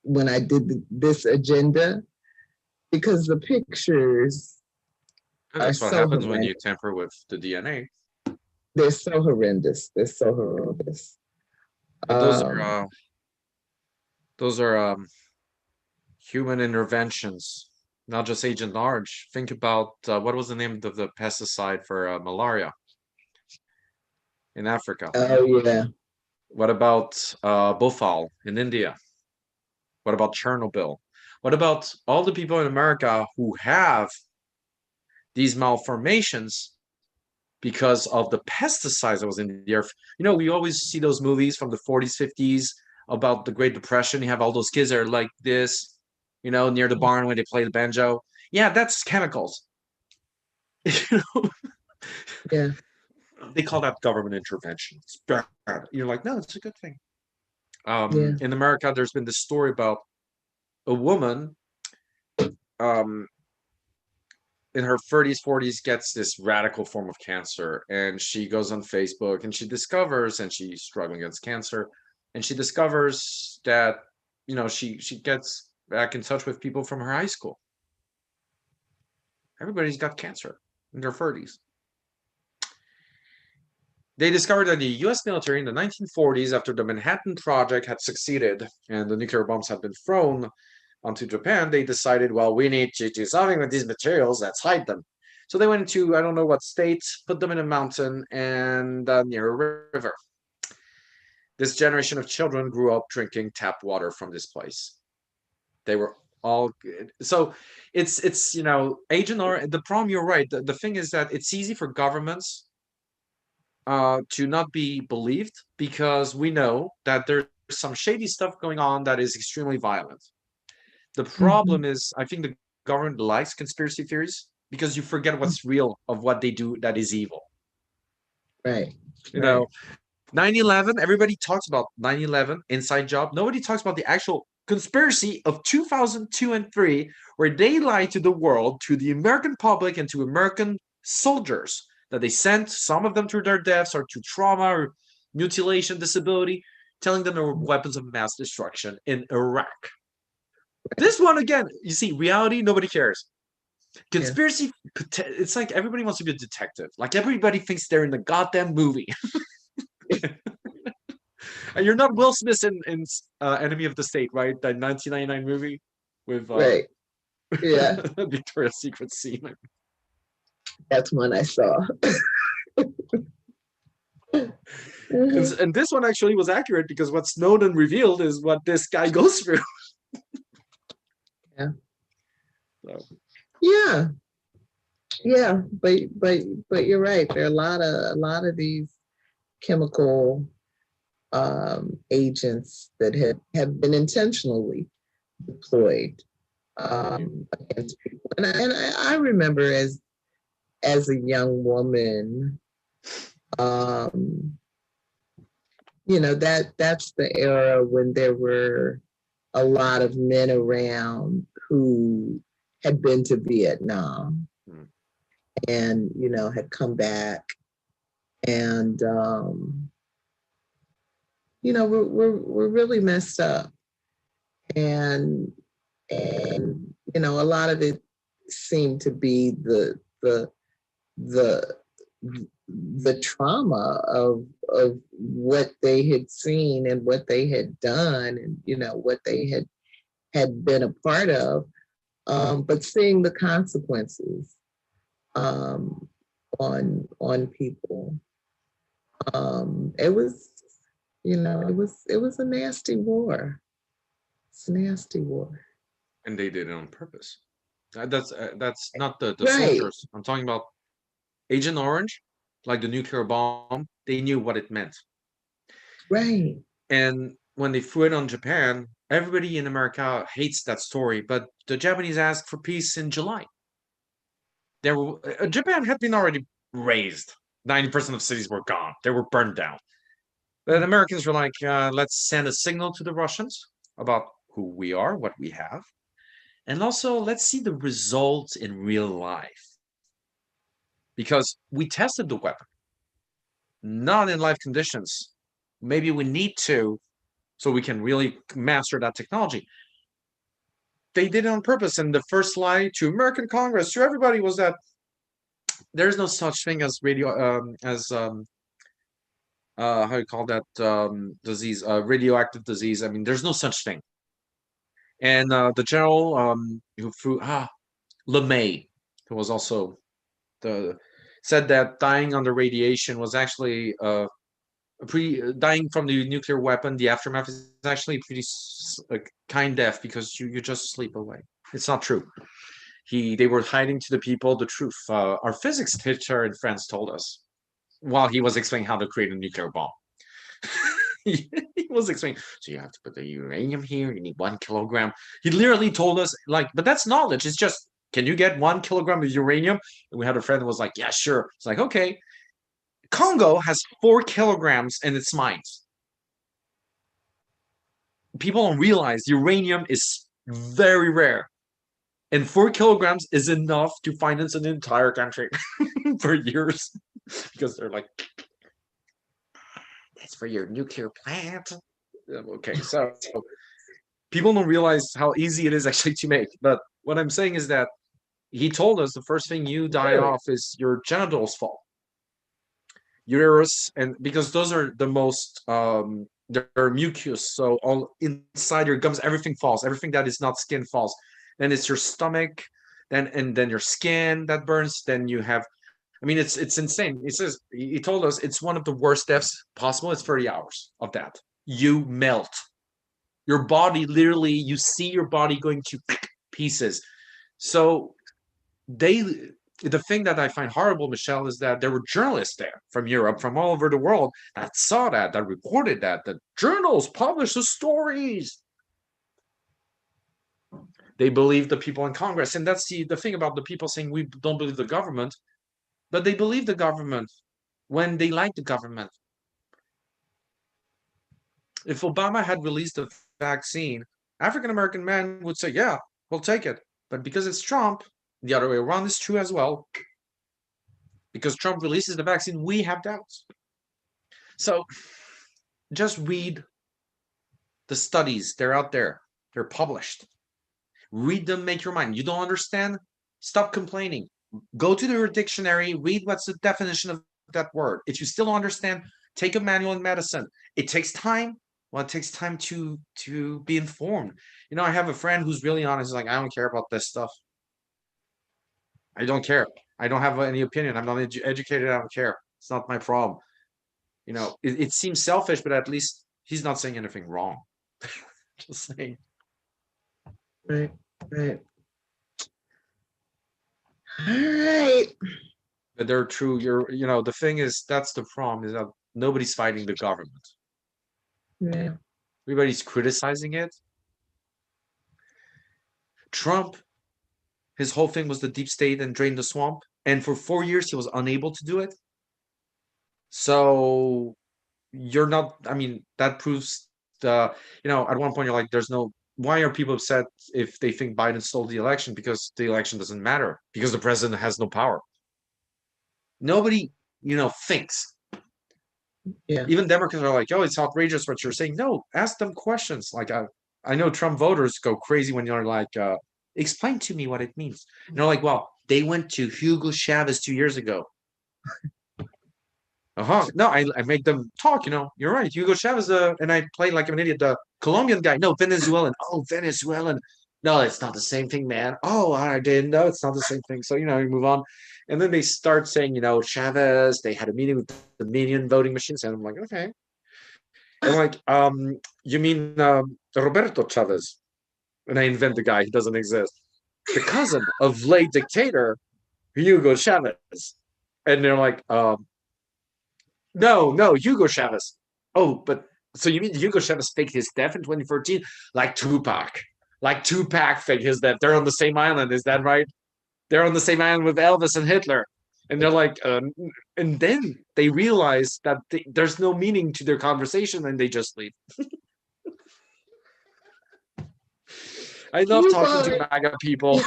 when I did this agenda, because the pictures That's what so happens when you horrendous. tamper with the DNA. They're so horrendous. They're so horrendous. But those are human interventions, not just Agent Orange. Think about what was the name of the pesticide for malaria in Africa? Oh yeah. What about Bhopal in India? What about Chernobyl? What about all the people in America who have these malformations because of the pesticides that was in the earth? We always see those movies from the 40s, 50s about the Great Depression. You have all those kids that are like this, near the barn when they play the banjo. Yeah, that's chemicals. Yeah. They call that government intervention. It's bad. You're like, no, it's a good thing. Yeah. In America, there's been this story about a woman um, in her 30s, 40s gets this radical form of cancer. And she goes on Facebook and and she's struggling against cancer. And she discovers that, she gets back in touch with people from her high school. Everybody's got cancer in their 30s. They discovered that the US military in the 1940s, after the Manhattan Project had succeeded and the nuclear bombs had been thrown onto Japan, they decided, well, we need to do something with these materials, let's hide them. So they went into, I don't know what state, put them in a mountain and near a river. This generation of children grew up drinking tap water from this place. They were all good. So it's Agent or the problem, you're right. The thing is that it's easy for governments to not be believed because we know that there's some shady stuff going on that is extremely violent. The Mhm. problem is, I think the government likes conspiracy theories because you forget what's real of what they do that is evil. Right. You Right. know, 9/11, everybody talks about 9/11, inside job. Nobody talks about the actual conspiracy of 2002 and 3, where they lied to the world, to the American public, and to American soldiers that they sent, some of them through their deaths or to trauma or mutilation, disability, telling them there were weapons of mass destruction in Iraq. This one, again, you see, reality, nobody cares. Yeah. Conspiracy, it's like everybody wants to be a detective. Like everybody thinks they're in the goddamn movie. And you're not Will Smith in Enemy of the State, right? That 1999 movie with Right. Yeah. Victoria's Secret scene. That's one I saw. And this one actually was accurate because what Snowden revealed is what this guy goes through. Yeah. So. Yeah. Yeah. But you're right. There are a lot of these chemical agents that have been intentionally deployed against people. I remember as a young woman, that's the era when there were a lot of men around who had been to Vietnam and had come back, and we're really messed up, and a lot of it seemed to be the the trauma of what they had seen and what they had done, and what they had been a part of, but seeing the consequences on people. It was it was a nasty war. It's a nasty war. And they did it on purpose. That's not the Right. soldiers. I'm talking about Agent Orange, like the nuclear bomb. They knew what it meant. Right. And when they threw it on Japan, everybody in America hates that story. But the Japanese asked for peace in July. Japan had been already razed. 90% of cities were gone. They were burned down. The Americans were like, let's send a signal to the Russians about who we are, what we have. And also, let's see the results in real life. Because we tested the weapon, not in live conditions. Maybe we need to, so we can really master that technology. They did it on purpose. And the first lie to American Congress, to everybody, was that there's no such thing as how you call that disease, radioactive disease. I mean, there's no such thing. And the general who threw LeMay, who was also said that dying under radiation was actually dying from the nuclear weapon. The aftermath is actually pretty kind death because you just sleep away. It's not true. They were hiding to the people the truth. Our physics teacher in France told us while he was explaining how to create a nuclear bomb. He was explaining, so you have to put the uranium here, you need 1 kilogram. He literally told us, like, but that's knowledge. It's just, can you get 1 kilogram of uranium? And we had a friend who was like, yeah, sure. It's like, okay. Congo has 4 kilograms in its mines. People don't realize uranium is very rare. And 4 kilograms is enough to finance an entire country for years. Because they're like, that's for your nuclear plant. Okay, so people don't realize how easy it is actually to make. But what I'm saying is that he told us the first thing you die off is your genitals fall. Uterus, and because those are the most they're mucus, so all inside your gums, everything falls. Everything that is not skin falls. Then it's your stomach, then your skin that burns. Then you have, I mean, it's insane. He told us it's one of the worst deaths possible. It's 30 hours of that. You melt. Your body literally, you see your body going to pieces. So the thing that I find horrible, Michelle, is that there were journalists there from Europe, from all over the world, that saw that reported that. The journals published the stories. They believe the people in Congress. And that's the thing about the people saying we don't believe the government, but they believe the government when they like the government. If Obama had released the vaccine, African-American men would say, yeah, we'll take it. But because it's Trump, the other way around is true as well. Because Trump releases the vaccine, we have doubts. So just read the studies. They're out there. They're published. Read them, make your mind. You don't understand? Stop complaining. Go to your dictionary, read what's the definition of that word. If you still don't understand, take a manual in medicine. It takes time. Well, it takes time to be informed. I have a friend who's really honest, like, I don't care about this stuff. I don't care. I don't have any opinion. I'm not educated. I don't care. It's not my problem. It seems selfish, but at least he's not saying anything wrong. Just saying. Right. Right. All right. But they're true. The thing is, that's the problem, is that nobody's fighting the government. Yeah. Everybody's criticizing it. Trump, his whole thing was the deep state and drain the swamp. And for 4 years, he was unable to do it. So you're not, I mean, that proves at one point you're like, why are people upset if they think Biden stole the election? Because the election doesn't matter, because the president has no power. Nobody, thinks. Yeah. Even Democrats are like, oh, it's outrageous what you're saying. No, ask them questions. Like, I know Trump voters go crazy when you're like, explain to me what it means. And they're like, well, they went to Hugo Chavez 2 years ago. No, I make them talk. You're right. Hugo Chavez, and I play like I'm an idiot. The Colombian guy, no, Venezuelan. Oh, Venezuelan. No, it's not the same thing, man. Oh, I didn't know it's not the same thing. So, you move on. And then they start saying, Chavez, they had a meeting with the Minion voting machines. And I'm like, okay. And like, you mean Roberto Chavez? And I invent the guy. He doesn't exist. The cousin of late dictator Hugo Chavez. And they're like, no, Hugo Chavez. Oh, but so you mean Hugo Chavez faked his death in 2014? Like Tupac. Faked his death. They're on the same island. Is that right? They're on the same island with Elvis and Hitler. And they're like, and then they realize that there's no meaning to their conversation, and they just leave. I love talking to MAGA people.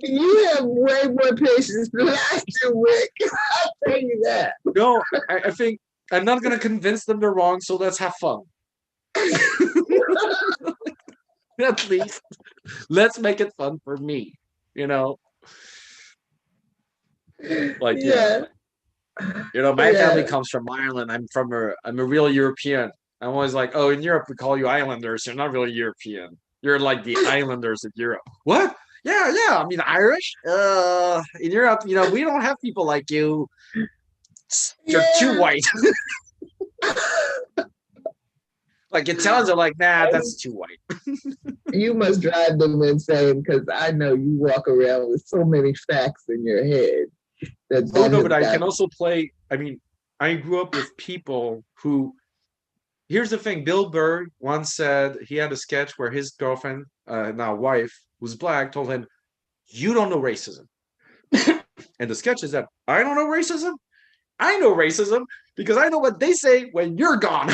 You have way more patience than I do, Rick. I'll tell you that. No, I think I'm not going to convince them they're wrong, so let's have fun. At least let's make it fun for me, Like, yeah. My family comes from Ireland. I'm a real European. I'm always like, oh, in Europe, we call you Islanders. You're not really European. You're like the Islanders of Europe. What? Yeah. I mean, Irish. In Europe, we don't have people like you. You're too white. Like Italians are like, nah, that's too white. You must drive them insane, because I know you walk around with so many facts in your head. No, but I can also play. I mean, I grew up with people who. Here's the thing. Bill Burr once said he had a sketch where his girlfriend, now wife, who's black, told him, "You don't know racism." And the sketch is that I don't know racism. I know racism because I know what they say when you're gone.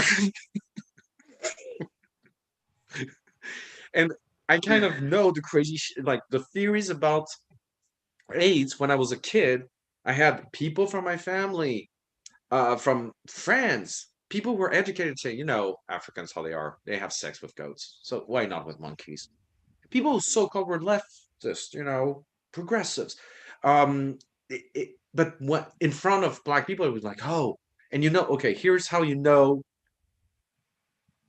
And I kind of know the crazy, like the theories about AIDS. When I was a kid, I had people from my family, from friends, people who were educated saying, Africans, how they are, they have sex with goats. So why not with monkeys? People who so-called were leftists, progressives. But what in front of black people, it was like, oh, and okay, here's how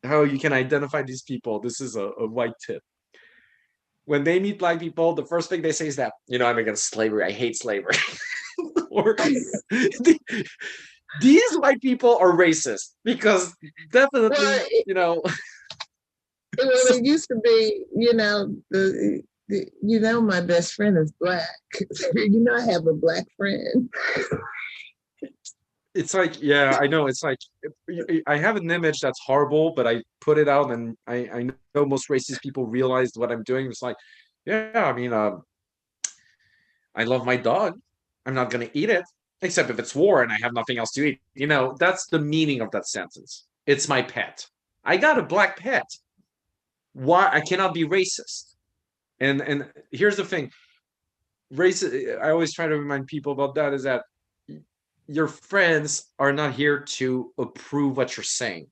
how you can identify these people. This is a white tip. When they meet black people, the first thing they say is that, I'm against slavery. I hate slavery. Or these white people are racist because definitely, Well, it used to be, my best friend is black. I have a black friend. It's like, yeah, I know. It's like, I have an image that's horrible, but I put it out, and I know most racist people realized what I'm doing. It's like, yeah, I mean, I love my dog. I'm not going to eat it, except if it's war and I have nothing else to eat. That's the meaning of that sentence. It's my pet. I got a black pet. Why? I cannot be racist. And here's the thing. I always try to remind people about that, is that your friends are not here to approve what you're saying.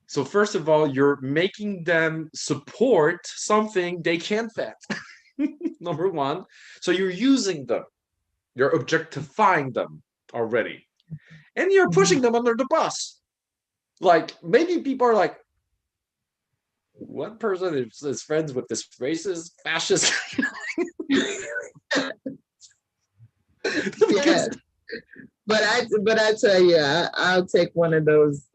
So first of all, you're making them support something they can't vet. Number one. So you're using them. You're objectifying them already. And you're pushing them under the bus. Like, maybe people are like, One person is friends with this racist, fascist. Yeah, but I tell you, I'll take one of those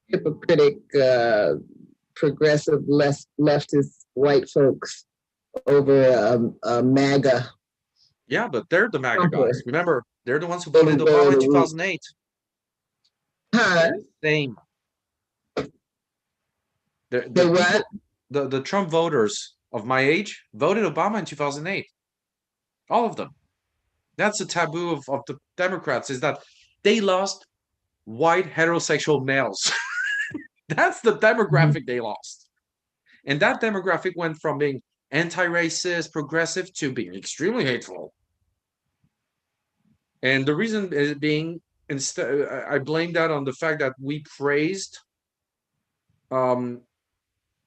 hypocritic, progressive, leftist white folks over a MAGA Yeah, but they're the MAGA guys. Trumper Remember, they're the ones who any voted day Obama of in the week. 2008. Huh? Same. They The what? people, the Trump voters of my age voted Obama in 2008. All of them. That's the taboo of the Democrats, is that they lost white heterosexual males. That's the demographic they lost. And that demographic went from being anti-racist, progressive, to being extremely hateful. And the reason is being, instead, I blame that on the fact that we praised um,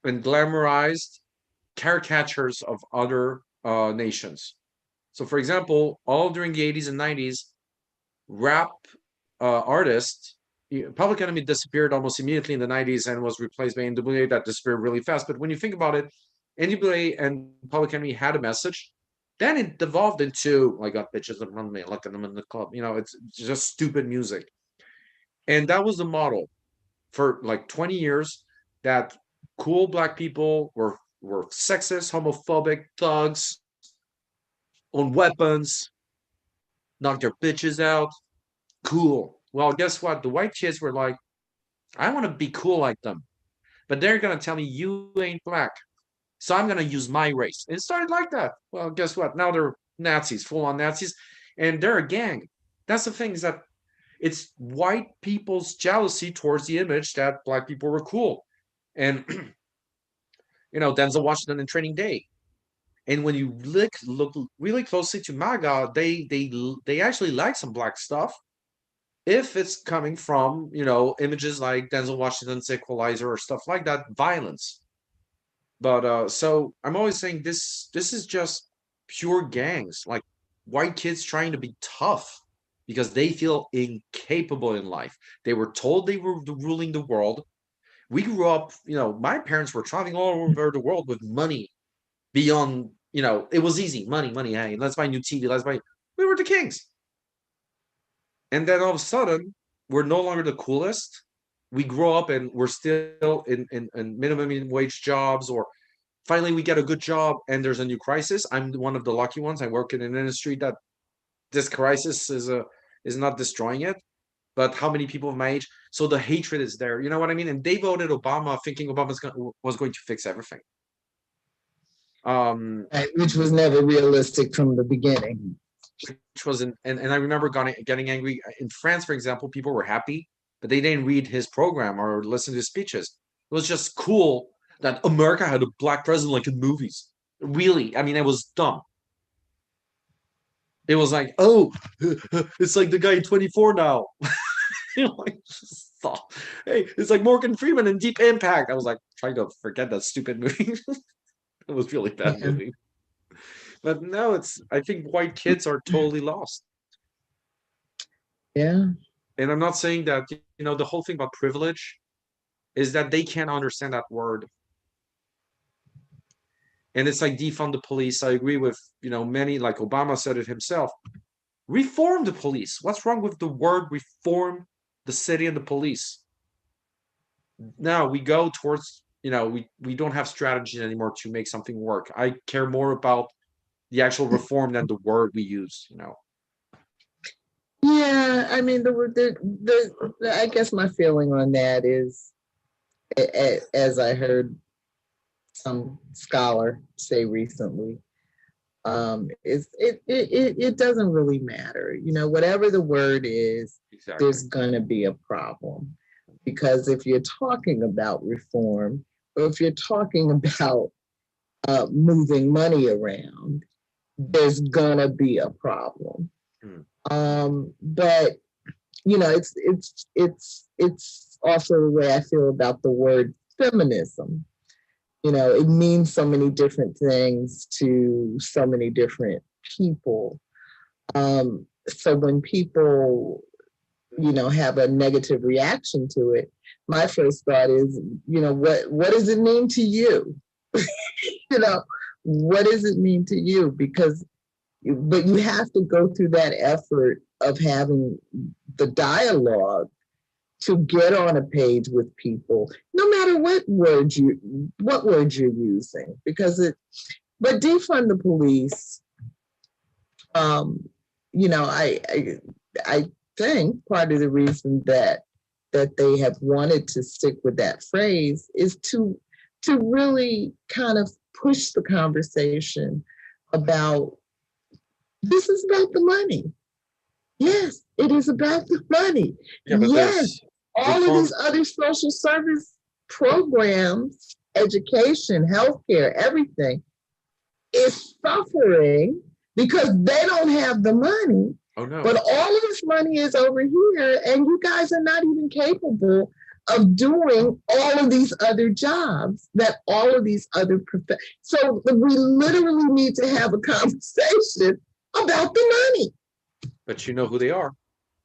and glamorized caricatures of other nations. So, for example, all during the 80s and 90s, rap artists, Public Enemy disappeared almost immediately in the 90s and was replaced by NWA, that disappeared really fast. But when you think about it, NWA and Public Enemy had a message. Then it devolved into, I got bitches around me, look at them in the club. It's just stupid music. And that was the model for like 20 years, that cool black people were sexist, homophobic, thugs, own weapons, knock their bitches out. Cool. Well, guess what? The white kids were like, I want to be cool like them. But they're going to tell me you ain't black. So I'm going to use my race. It started like that. Well, guess what? Now they're Nazis, full on Nazis, and they're a gang. That's the thing, is that it's white people's jealousy towards the image that black people were cool. And, Denzel Washington in Training Day. And when you look really closely to MAGA, they actually like some black stuff, if it's coming from images like Denzel Washington's Equalizer or stuff like that, violence. But so I'm always saying this is just pure gangs, like white kids trying to be tough because they feel incapable in life. They were told they were ruling the world. We grew up, my parents were traveling all over the world with money beyond, it was easy. Money, hey, let's buy new TV, we were the kings. And then all of a sudden, we're no longer the coolest. We grow up and we're still in minimum wage jobs, or finally we get a good job and there's a new crisis. I'm one of the lucky ones. I work in an industry that this crisis is not destroying it. But how many people of my age? So the hatred is there. You know what I mean? And they voted Obama thinking Obama was going to fix everything. Right, which was never realistic from the beginning. Which was and I remember getting angry in France, for example. People were happy, but they didn't read his program or listen to his speeches. It was just cool that America had a black president, like in movies. Really, I mean, it was dumb. It was like, oh, it's like the guy in 24 now. Like, stop. Hey, it's like Morgan Freeman in Deep Impact. I was like trying to forget that stupid movie. It was really bad movie. But no, I think white kids are totally lost. Yeah. And I'm not saying that, the whole thing about privilege is that they can't understand that word. And it's like defund the police. I agree with, many, like Obama said it himself. Reform the police. What's wrong with the word reform the city and the police? Now we go towards, we don't have strategies anymore to make something work. I care more about the actual reform than the word we use, Yeah, I mean, I guess my feeling on that is, as I heard some scholar say recently, it doesn't really matter. Whatever the word is, exactly. There's gonna be a problem, because if you're talking about reform, or if you're talking about moving money around, there's gonna be a problem. But it's also the way I feel about the word feminism. It means so many different things to so many different people. So when people have a negative reaction to it, my first thought is, what does it mean to you? What does it mean to you? But you have to go through that effort of having the dialogue to get on a page with people, no matter what words you're using, but defund the police. I think part of the reason that they have wanted to stick with that phrase is to really kind of push the conversation about, this is about the money. Yes, it is about the money. Yeah, but yes, all of these other social service programs, education, healthcare, everything is suffering because they don't have the money. Oh, no. But all of this money is over here, and you guys are not even capable of doing all of these other jobs that all of these other So we literally need to have a conversation about the money. But you know who they are.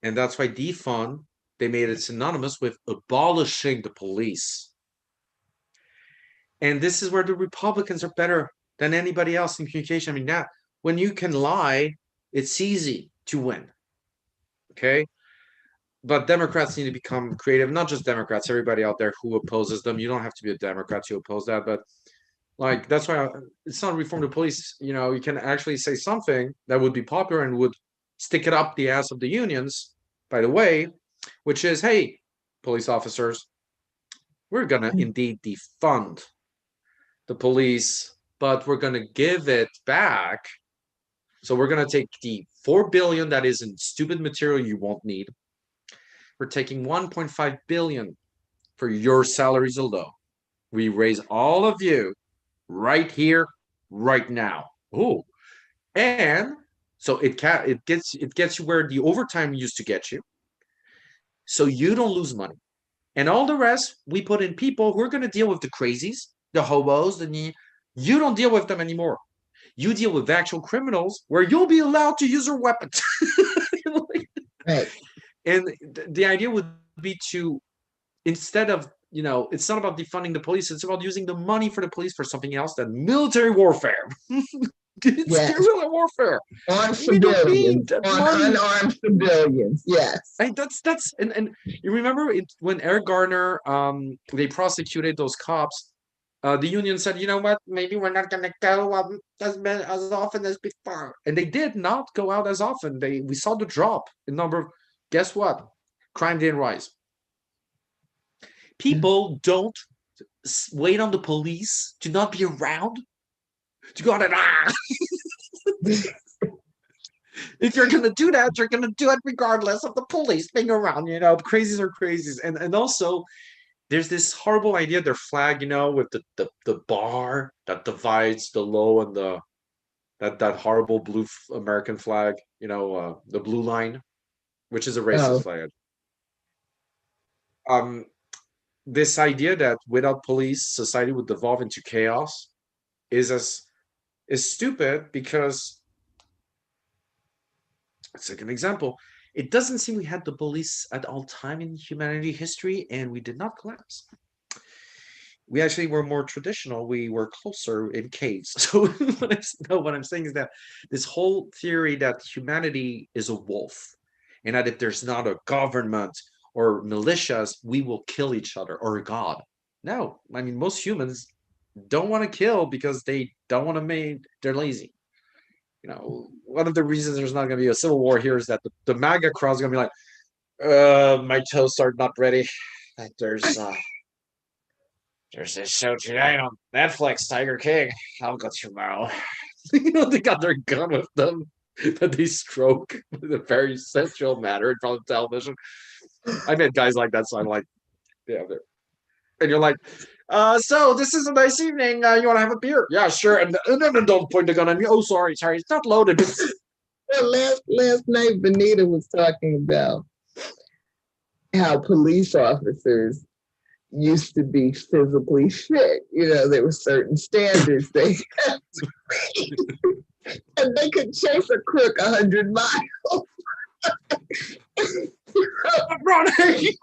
And that's why defund, they made it synonymous with abolishing the police. And this is where the Republicans are better than anybody else in communication. I mean, now, when you can lie, it's easy to win. Okay? But Democrats need to become creative. Not just Democrats, everybody out there who opposes them. You don't have to be a Democrat to oppose that. But that's why it's not reform the police. You can actually say something that would be popular and would stick it up the ass of the unions, by the way, which is, hey, police officers, we're going to indeed defund the police, but we're going to give it back. So we're going to take the $4 billion that is in stupid material you won't need. We're taking $1.5 billion for your salaries alone. We raise all of you right here, right now. Oh, and so it gets you where the overtime used to get you, so you don't lose money. And all the rest, we put in people who are going to deal with the crazies, the hobos, you don't deal with them anymore. You deal with actual criminals where you'll be allowed to use your weapons. Right. And the idea would be to, instead of, it's not about defunding the police, it's about using the money for the police for something else than military warfare. It's guerrilla warfare. On civilians, on unarmed civilians. Yes. And that's and you remember when Eric Garner, they prosecuted those cops. The union said, you know what, maybe we're not going to go as often as before. And they did not go out as often. We saw the drop in number of, guess what? Crime didn't rise. People don't wait on the police to not be around to go out and if you're going to do that, you're going to do it regardless of the police being around. Crazies are crazies. And also, there's this horrible idea, their flag, with the bar that divides the low and that horrible blue American flag, the blue line, which is a racist flag. This idea that without police, society would devolve into chaos is stupid, because let's take an example. It doesn't seem we had the police at all time in humanity history, and we did not collapse. We actually were more traditional. We were closer in caves. So what I'm saying is that this whole theory that humanity is a wolf, and that if there's not a government or militias, we will kill each other, or God. No, I mean, most humans don't want to kill because they don't want to they're lazy. One of the reasons there's not going to be a civil war here is that the MAGA crowd is going to be like, my toasts are not ready. There's this show tonight on Netflix, Tiger King. I'll go tomorrow. They got their gun with them that they stroke with a very sensual manner in front of television. I met guys like that, so I'm like, yeah, and you're like, so this is a nice evening. You want to have a beer? Yeah, sure. And then don't point the gun at me. Oh, sorry, it's not loaded. Well, last night, Venita was talking about how police officers used to be physically fit. There were certain standards they had to meet, and they could chase a crook 100 miles. I'm running.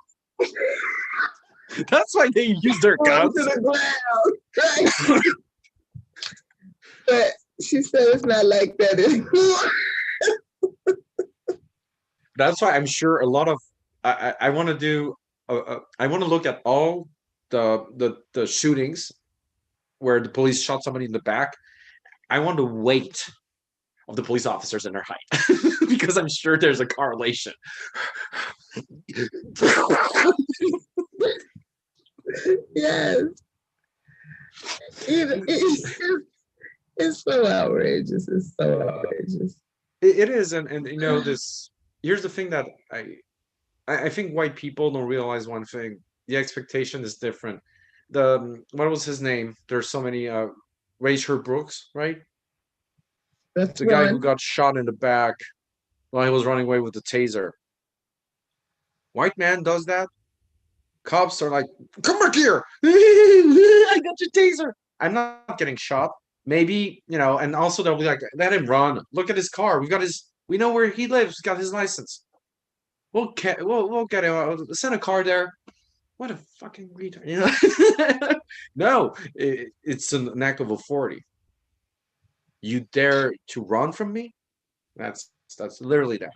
That's why they use their guns. To the ground, right? But she said it's not like that anymore. That's why I'm sure a lot of I want to do I want to look at all the shootings where the police shot somebody in the back. I want the weight of the police officers and their height because I'm sure there's a correlation. Yes. It's so outrageous. It's so outrageous. It is, and you know this. Here's the thing that I think white people don't realize one thing. The expectation is different. The what was his name? There's so many Rayshard Brooks, right? That's The guy who one. got shot in the back while he was running away with the taser. White man does that. Cops are like, come back here. I got your taser. I'm not getting shot. Maybe, you know, and also they'll be like, let him run. Look at his car. We know where he lives. He's got his license. We'll get him. Send a car there. What a fucking retard. You know? No, it's an act of authority. You dare to run from me? That's literally that.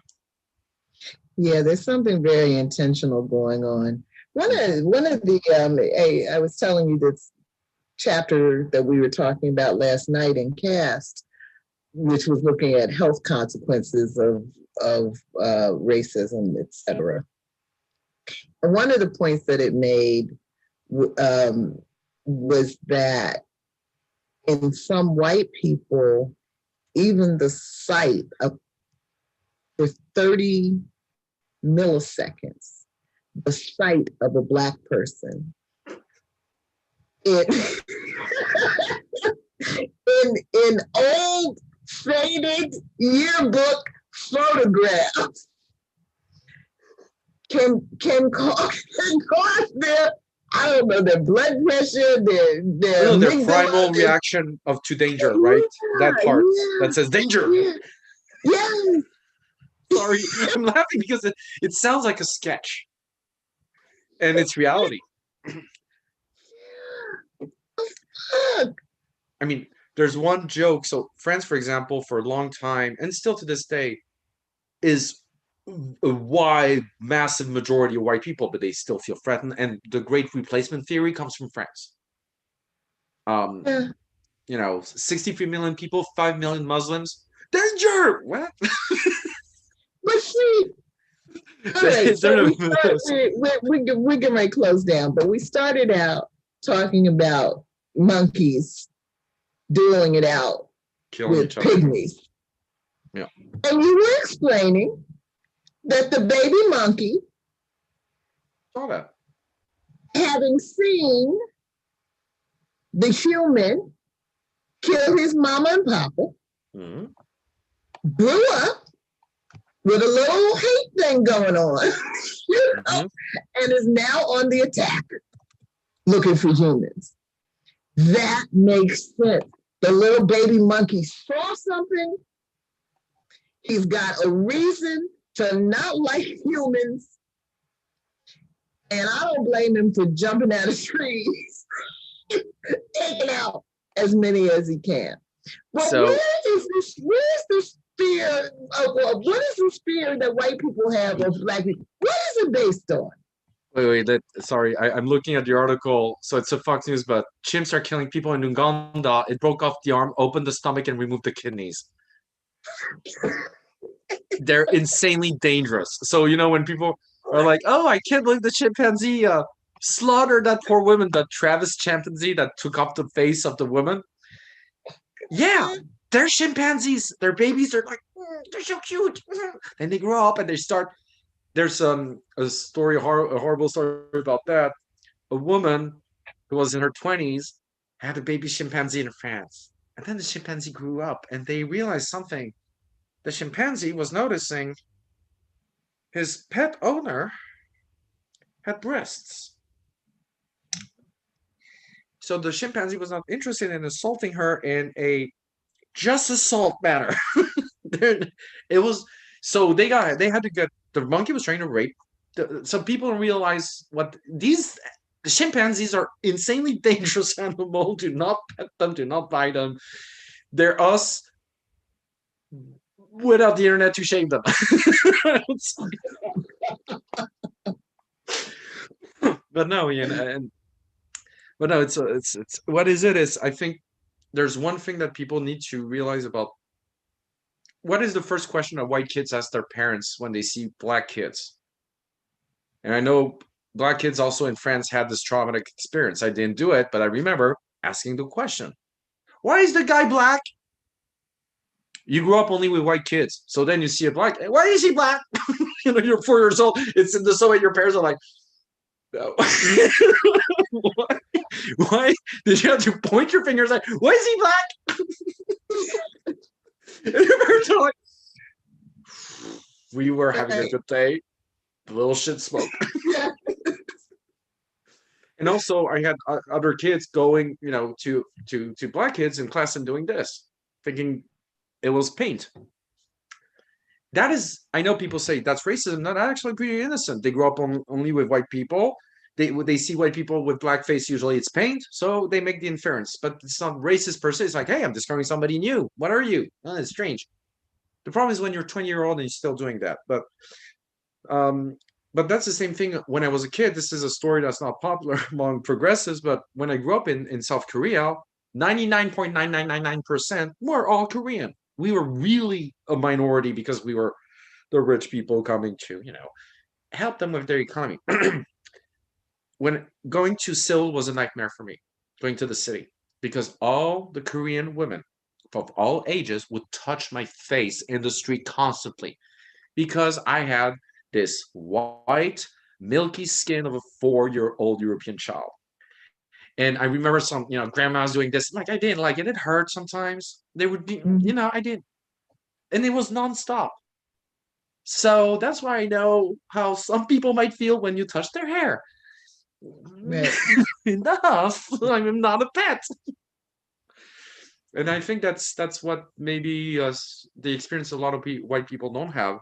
Yeah, there's something very intentional going on. One of the I was telling you this chapter that we were talking about last night in CAST, which was looking at health consequences of racism, etc. And one of the points that it made was that in some white people, even the sight of for 30 milliseconds, the sight of a Black person, it in old faded yearbook photographs can cause their, I don't know, their blood pressure, their primal reaction to danger, right? That part that says danger. Yes. Sorry, I'm laughing because it sounds like a sketch, and it's reality. I mean, there's one joke. So France, for example, for a long time, and still to this day, is a wide, massive majority of white people, but they still feel threatened. And the Great Replacement theory comes from France. You know, 63 million people, 5 million Muslims. Danger! What? But see, all right, so we can make close down, but we started out talking about monkeys dueling it out with pygmies. Yeah. And you were explaining that the baby monkey, saw that, having seen the human kill his mama and papa, grew up with a little hate thing going on, you know, and is now on the attack, looking for humans. That makes sense. The little baby monkey saw something. He's got a reason to not like humans. And I don't blame him for jumping out of trees, taking out as many as he can. But where is this fear? What is this fear that white people have of Black people? What is it based on? Wait, sorry, I'm looking at the article. So it's a Fox News, but chimps are killing people in Uganda. It broke off the arm, opened the stomach, and removed the kidneys. They're insanely dangerous. So, you know, when people are like, oh, I can't believe the chimpanzee slaughtered that poor woman, that Travis chimpanzee that took off the face of the woman. Yeah, they're chimpanzees. They're babies. They're like, they're so cute. And they grow up and they start. There's a story, a horrible story about that. A woman who was in her 20s had a baby chimpanzee in France. And then the chimpanzee grew up and they realized something. The chimpanzee was noticing his pet owner had breasts. So the chimpanzee was not interested in assaulting her in a just assault manner. It was so they had to get the monkey was trying to rape some people don't realize what these chimpanzees are insanely dangerous animal. Do not pet them. Do not buy them. They're us without the internet to shame them. But no, but no, it's what is it is I think there's one thing that people need to realize about what is the first question that white kids ask their parents when they see black kids. And I know black kids also in France had this traumatic experience. I didn't do it, but I remember asking the question, why is the guy black? You grew up only with white kids. So then you see a black, why is he black? You're 4 years old. It's in the so your parents are like, no. Why did you have to point your fingers like, why is he black? And your parents are like, we were having a good day. Little shit smoke. And also I had other kids going, to black kids in class and doing this, thinking it was paint. That is, I know people say that's racism. Not actually pretty innocent. They grow up only with white people. They see white people with blackface. Usually it's paint, so they make the inference. But it's not racist per se. It's like, hey, I'm discovering somebody new. What are you? Oh, it's strange. The problem is when you're 20-year-old and you're still doing that. But that's the same thing when I was a kid. This is a story that's not popular among progressives, but when I grew up in South Korea, 99.9999% were all Korean. We were really a minority because we were the rich people coming to, help them with their economy. When going to Seoul was a nightmare for me, going to the city, because all the Korean women of all ages would touch my face in the street constantly because I had this white, milky skin of a 4-year-old European child. And I remember some, grandmas doing this. Like, I didn't like it. It hurt sometimes. They would be, I didn't. And it was nonstop. So that's why I know how some people might feel when you touch their hair. Right. Enough. I'm not a pet. And I think that's what maybe the experience a lot of white people don't have.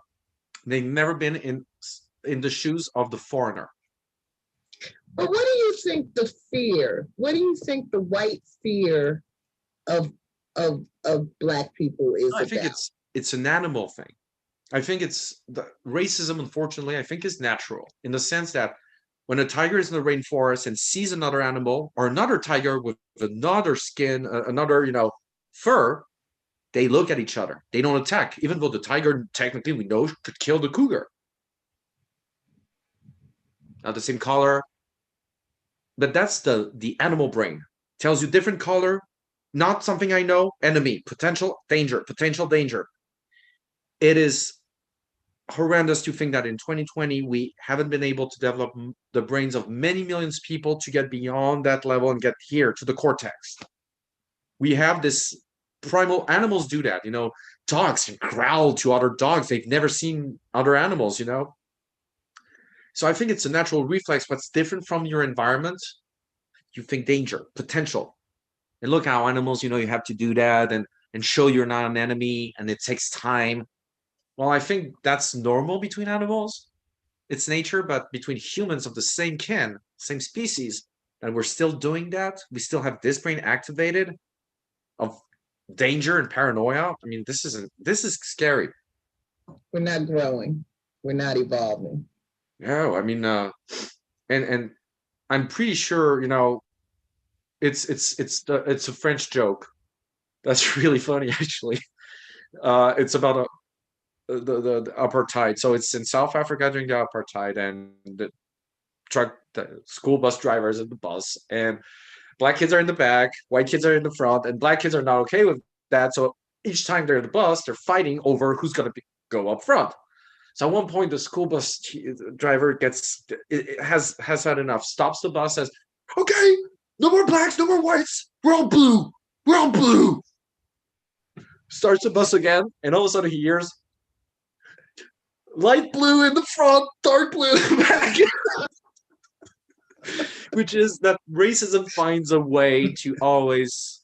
They've never been in the shoes of the foreigner. But what do you think the fear? What do you think the white fear of black people is? I think it's an animal thing. I think it's the racism, unfortunately, I think is natural in the sense that when a tiger is in the rainforest and sees another animal or another tiger with another skin, another, fur, they look at each other. They don't attack, even though the tiger, technically, we know could kill the cougar. Not the same color. But that's the animal brain. Tells you different color, not something I know, enemy, potential danger. It is horrendous to think that in 2020, we haven't been able to develop the brains of many millions of people to get beyond that level and get here to the cortex. We have this primal animals do that, dogs can growl to other dogs. They've never seen other animals, So I think it's a natural reflex. What's different from your environment, you think danger, potential. And look how animals, you have to do that and show you're not an enemy and it takes time. Well, I think that's normal between animals. It's nature, but between humans of the same kin, same species, and we're still doing that. We still have this brain activated of danger and paranoia. I mean, this is scary. We're not growing. We're not evolving. No, I mean, and I'm pretty sure, it's a French joke. That's really funny, actually. It's about the apartheid. So it's in South Africa during the apartheid, and the school bus drivers in the bus, and black kids are in the back, white kids are in the front, and black kids are not okay with that. So each time they're in the bus, they're fighting over who's going to go up front. So at one point, the school bus driver has had enough, stops the bus, says, "Okay, no more blacks, no more whites. We're all blue. We're all blue." Starts the bus again, and all of a sudden he hears light blue in the front, dark blue in the back. Which is that racism finds a way to always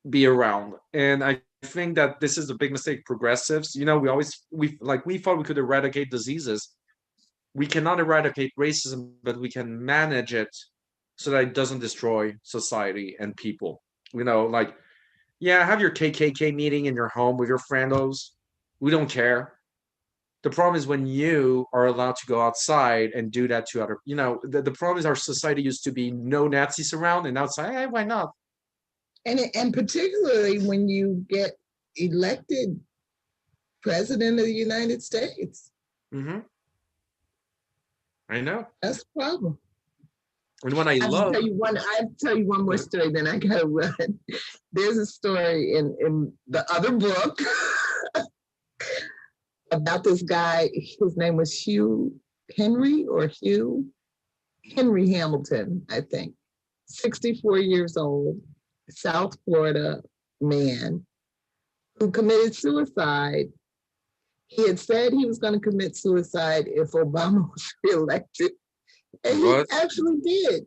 be around. And I think that this is a big mistake. Progressives, we thought we could eradicate diseases. we cannot eradicate racism, but we can manage it so that it doesn't destroy society and people. You know, like, yeah, have your KKK meeting in your home with your friendos. We don't care. The problem is when you are allowed to go outside and do that to other, the problem is our society used to be no Nazis around, and now it's like, hey, why not? And particularly when you get elected president of the United States. Mm-hmm. I know. That's the problem. And when I love, I'll tell you one more story, then I gotta run. There's a story in the other book about this guy. His name was Hugh Henry Hamilton, I think. 64 years old, South Florida man who committed suicide. He had said he was going to commit suicide if Obama was reelected, and he actually did.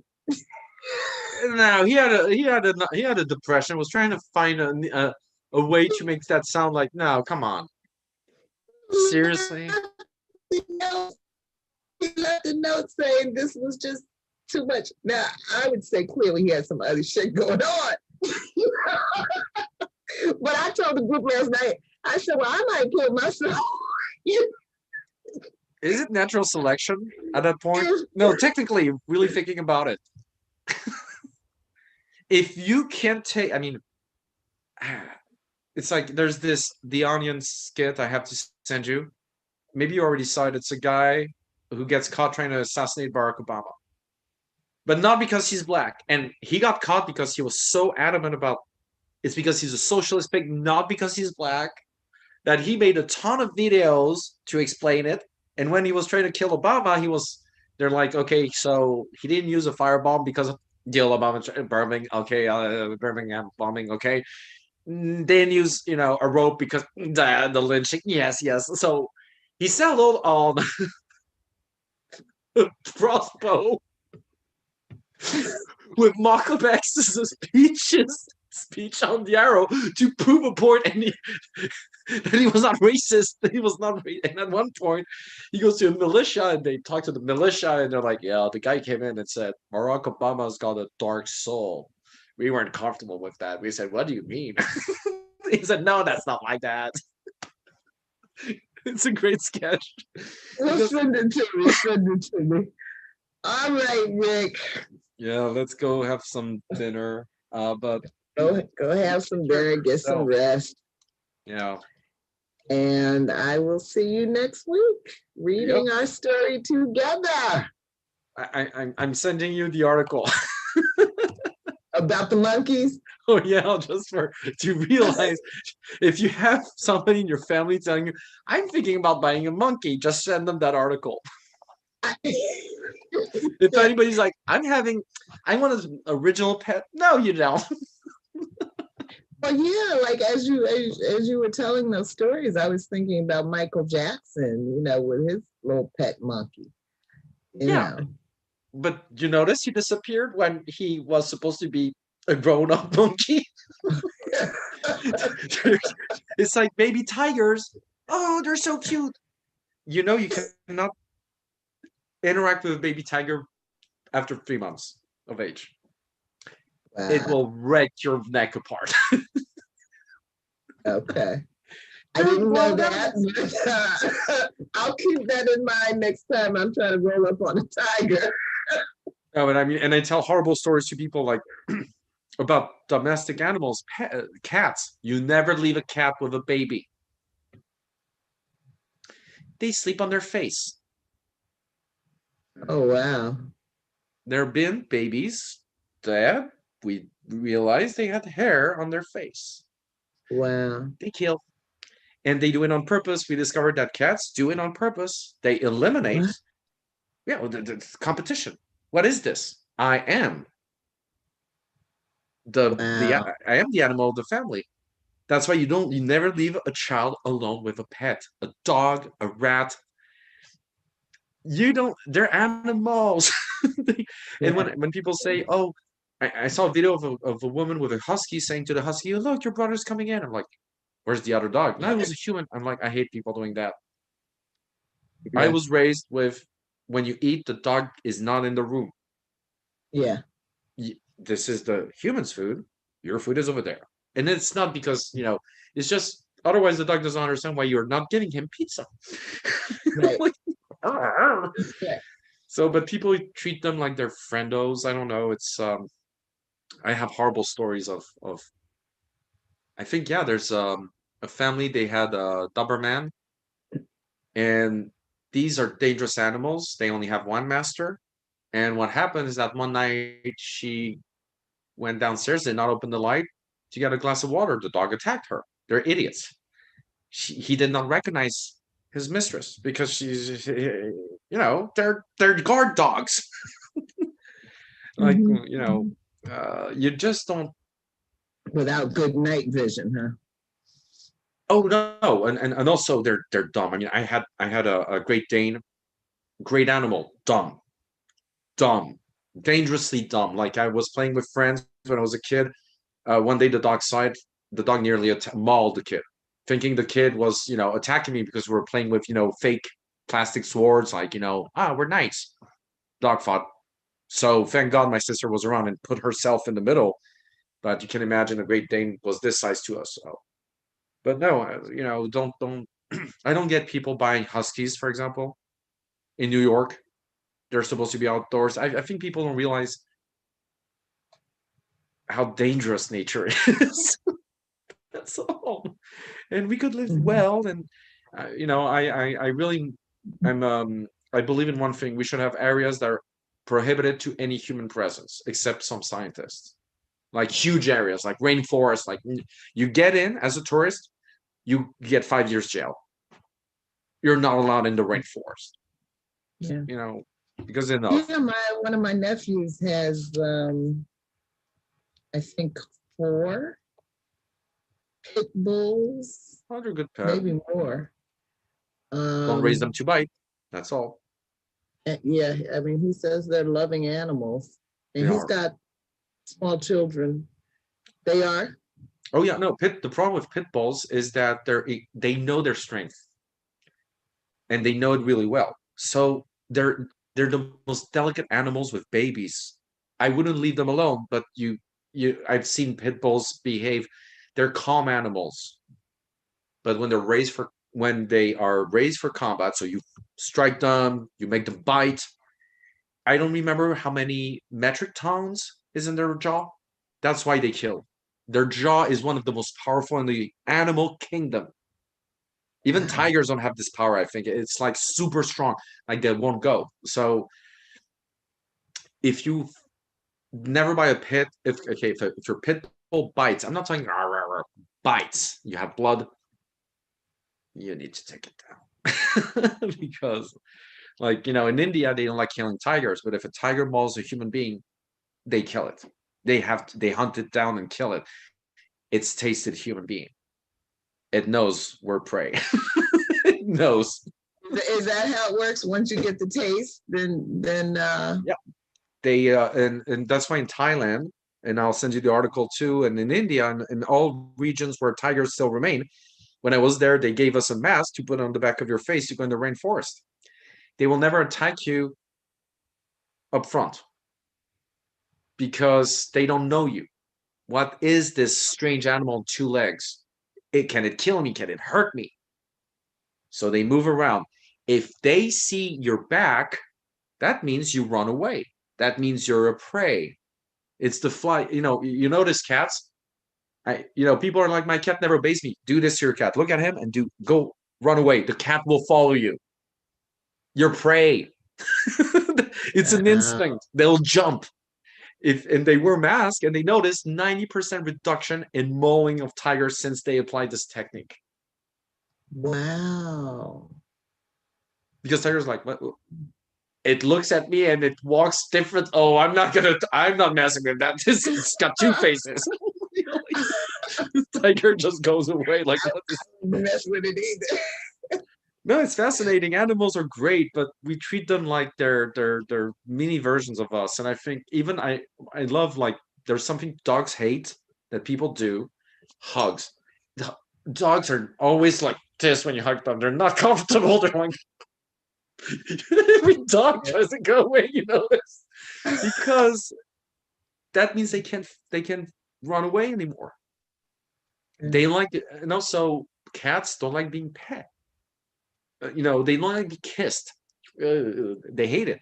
No, he had a depression. Was trying to find a way to make that sound like, no, come on, seriously. He left a note saying this was just too much. Now, I would say clearly he had some other shit going on. But I told the group last night, I said, well, I might kill myself. Is it natural selection at that point? No, technically, really thinking about it. If you can't take, I mean, it's like there's The Onion skit I have to send you. Maybe you already saw it. It's a guy who gets caught trying to assassinate Barack Obama. But not because he's black. And he got caught because he was so adamant about it's because he's a socialist pig, not because he's black, that he made a ton of videos to explain it. And when he was trying to kill Obama, they're like, okay, so he didn't use a firebomb because of the Obama bombing, okay, Birmingham bombing, okay. Didn't use, a rope because the lynching, yes. So he settled on crossbow with Malcolm X's speech on the arrow to prove a point, and that he was not racist. That he was not. And at one point, he goes to a militia, and they talk to the militia, and they're like, "Yeah, the guy came in and said Barack Obama's got a dark soul." We weren't comfortable with that. We said, "What do you mean?" He said, "No, that's not like that." It's a great sketch. Send it to me. All right, Rick. Yeah, let's go have some dinner. But go have some dinner, get some rest. Yeah. And I will see you next week reading our story together. I'm sending you the article. About the monkeys? Oh yeah, just to realize if you have somebody in your family telling you, I'm thinking about buying a monkey, just send them that article. If anybody's like, I want an original pet, no, you don't. Well, yeah, like as you were telling those stories, I was thinking about Michael Jackson, with his little pet monkey. You know. But you notice he disappeared when he was supposed to be a grown-up monkey. It's like baby tigers. Oh, they're so cute. You cannot interact with a baby tiger after 3 months of age. Wow. It will rip your neck apart. Okay. I didn't know that. I'll keep that in mind next time I'm trying to roll up on a tiger. No, and I tell horrible stories to people like about domestic animals, cats. You never leave a cat with a baby. They sleep on their face. Oh, wow. There have been babies that we realized they had hair on their face. Wow. They kill. And they do it on purpose. We discovered that cats do it on purpose. They eliminate. What? Yeah, the competition. What is this? I am I am the animal of the family. That's why you never leave a child alone with a pet, a dog, a rat. They're animals. And when people say, oh, I saw a video of a woman with a husky saying to the husky, look, your brother's coming in. I'm like, where's the other dog? No, it was a human. I'm like, I hate people doing that. Yeah. I was raised with when you eat, the dog is not in the room. Yeah. This is the human's food. Your food is over there. And it's not because, it's just otherwise the dog doesn't understand why you're not giving him pizza. Right. Like, Yeah. so, but people treat them like they're friendos. I don't know. It's I have horrible stories of I think, yeah, there's a family, they had a Doberman, and these are dangerous animals. They only have one master. And what happened is that one night she went downstairs, did not open the light to get a glass of water. The dog attacked her. They're idiots. He did not recognize his mistress because they're guard dogs. Like, Mhm. you just don't. Without good night vision, huh? Oh no, and also they're dumb. I mean, I had a Great Dane, great animal, dumb, dangerously dumb. Like I was playing with friends when I was a kid. One day the dog nearly mauled the kid, thinking the kid was attacking me because we were playing with fake plastic swords. Like we're knights. Dog fought. So thank God my sister was around and put herself in the middle. But you can imagine a Great Dane was this size to us. So, but no, don't. I don't get people buying huskies, for example, in New York. They're supposed to be outdoors. I think people don't realize how dangerous nature is. That's all. And we could live Mhm. well. And I really, I believe in one thing: we should have areas that are prohibited to any human presence, except some scientists. Like huge areas, like rainforest. Like you get in as a tourist, you get 5 years jail. You're not allowed in the rainforest. Yeah. You know, because enough. Yeah, one of my nephews has I think 4 pit bulls, Oh, they're good pet. maybe more. Don't raise them Um to bite. That's all. yeah, I mean he says they're loving animals. They And he's are. got small children. They are. Oh yeah, no. The problem with pit bulls is that they know their strength and they know it really well. So they're the most delicate animals with babies. I wouldn't leave them alone, but I've seen pit bulls behave. They're calm animals, but when they are raised for combat, so you strike them, you make them bite. I don't remember how many metric tons is in their jaw. That's why they kill. Their jaw is one of the most powerful in the animal kingdom. Even Wow. tigers don't have this power. I think it's like super strong, like they won't go. So if you never buy a pit, if your pit bull bites, I'm not talking bites. You have blood. You need to take it down because, like in India, they don't like killing tigers, but if a tiger mauls a human being, they kill it. They hunt it down and kill it. It's tasted human being. It knows we're prey. It knows. Is that how it works? Once you get the taste, then Yeah. They and that's why in Thailand, and I'll send you the article too, and in India and in all regions where tigers still remain, when I was there, they gave us a mask to put on the back of your face to go in the rainforest. They will never attack you up front because they don't know you. What is this strange animal on 2 legs? Can it kill me? Can it hurt me? So they move around. If they see your back, that means you run away. That means you're a prey. It's the fly. You notice cats. People are like, my cat never obeys me. Do this to your cat. Look at him and go run away. The cat will follow you. You're prey. It's an instinct. They'll jump. And they wear masks and they notice 90% reduction in mauling of tigers since they applied this technique. wow. Because tigers like, what? It looks at me and it walks different. Oh, I'm not messing with that. It's got 2 faces. The tiger just goes away like what is. Mess with it either. No, it's fascinating. Animals are great, but we treat them like they're mini versions of us. And I think even I love, like, there's something dogs hate that people do. Hugs. The dogs are always like this when you hug them. They're not comfortable. They're like Every dog tries to go away, you notice, because that means they can run away anymore. They like, and also cats don't like being pet. You know, they don't like to be kissed. They hate it.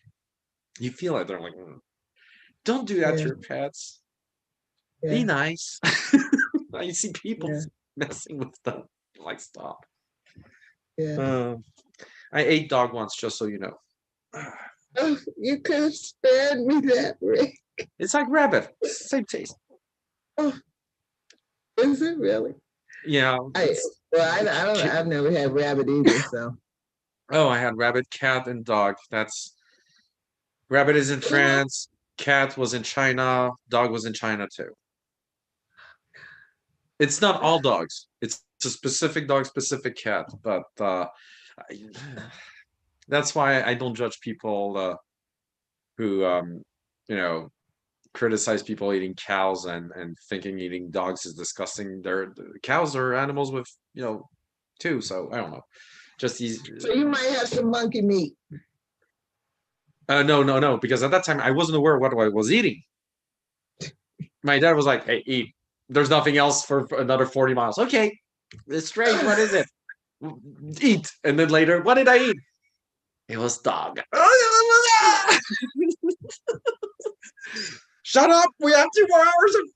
You feel it. They're like, don't do that to your pets. Be nice. I see people messing with them. Like, stop. I ate dog once, just so you know. Oh, you could have spared me that, Rick. It's like rabbit. Same taste. Oh, is it really? Yeah. I've never had rabbit either, so. Oh, I had rabbit, cat, and dog. Rabbit is in France, cat was in China, dog was in China too. It's not all dogs. It's a specific dog, specific cat, but that's why I don't judge people who you know, criticize people eating cows and thinking eating dogs is disgusting. Cows are animals with, you know, too, so I don't know. Just these. So you might have some monkey meat. No, because at that time I wasn't aware of what I was eating. My dad was like, "Hey, eat. There's nothing else for another 40 miles." Okay, it's strange. What is it? Eat. And then later, what did I eat? It was dog. Shut up! We have 2 more hours of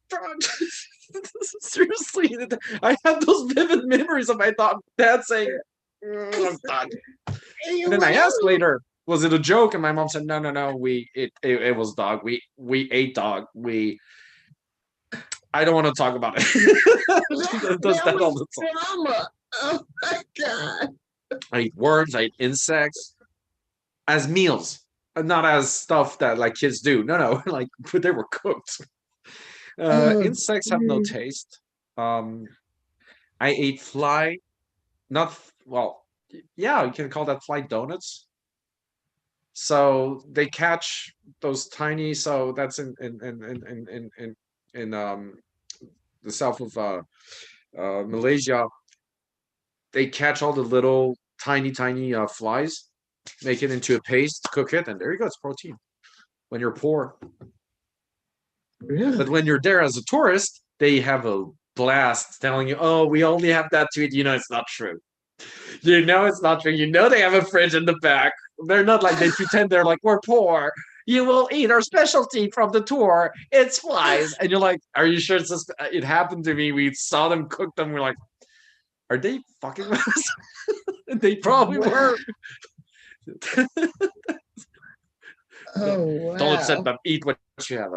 seriously. I have those vivid memories of my dad saying, "I'm done." And then I asked later, was it a joke? And my mom said, no, it was dog. We ate dog. I don't want to talk about it. Does that all the time. Oh my God. I eat worms, I eat insects as meals, not as stuff that like kids do. No, like they were cooked. Insects have no taste. I ate fly, not well, yeah, you can call that fly donuts. So they catch those tiny. So that's in the south of Malaysia. They catch all the little tiny flies, make it into a paste, cook it, and there you go. It's protein. When you're poor, but when you're there as a tourist, they have a blast telling you, "Oh, we only have that to eat." You know, it's not true. You know, it's not true. You know, they have a fridge in the back. They're not like they pretend they're like, we're poor. You will eat our specialty from the tour. It's flies. And you're like, are you sure it's just, it happened to me. We saw them cook them. We're like, are they fucking with us? They probably were. Oh, wow. Don't upset them. Eat what you have.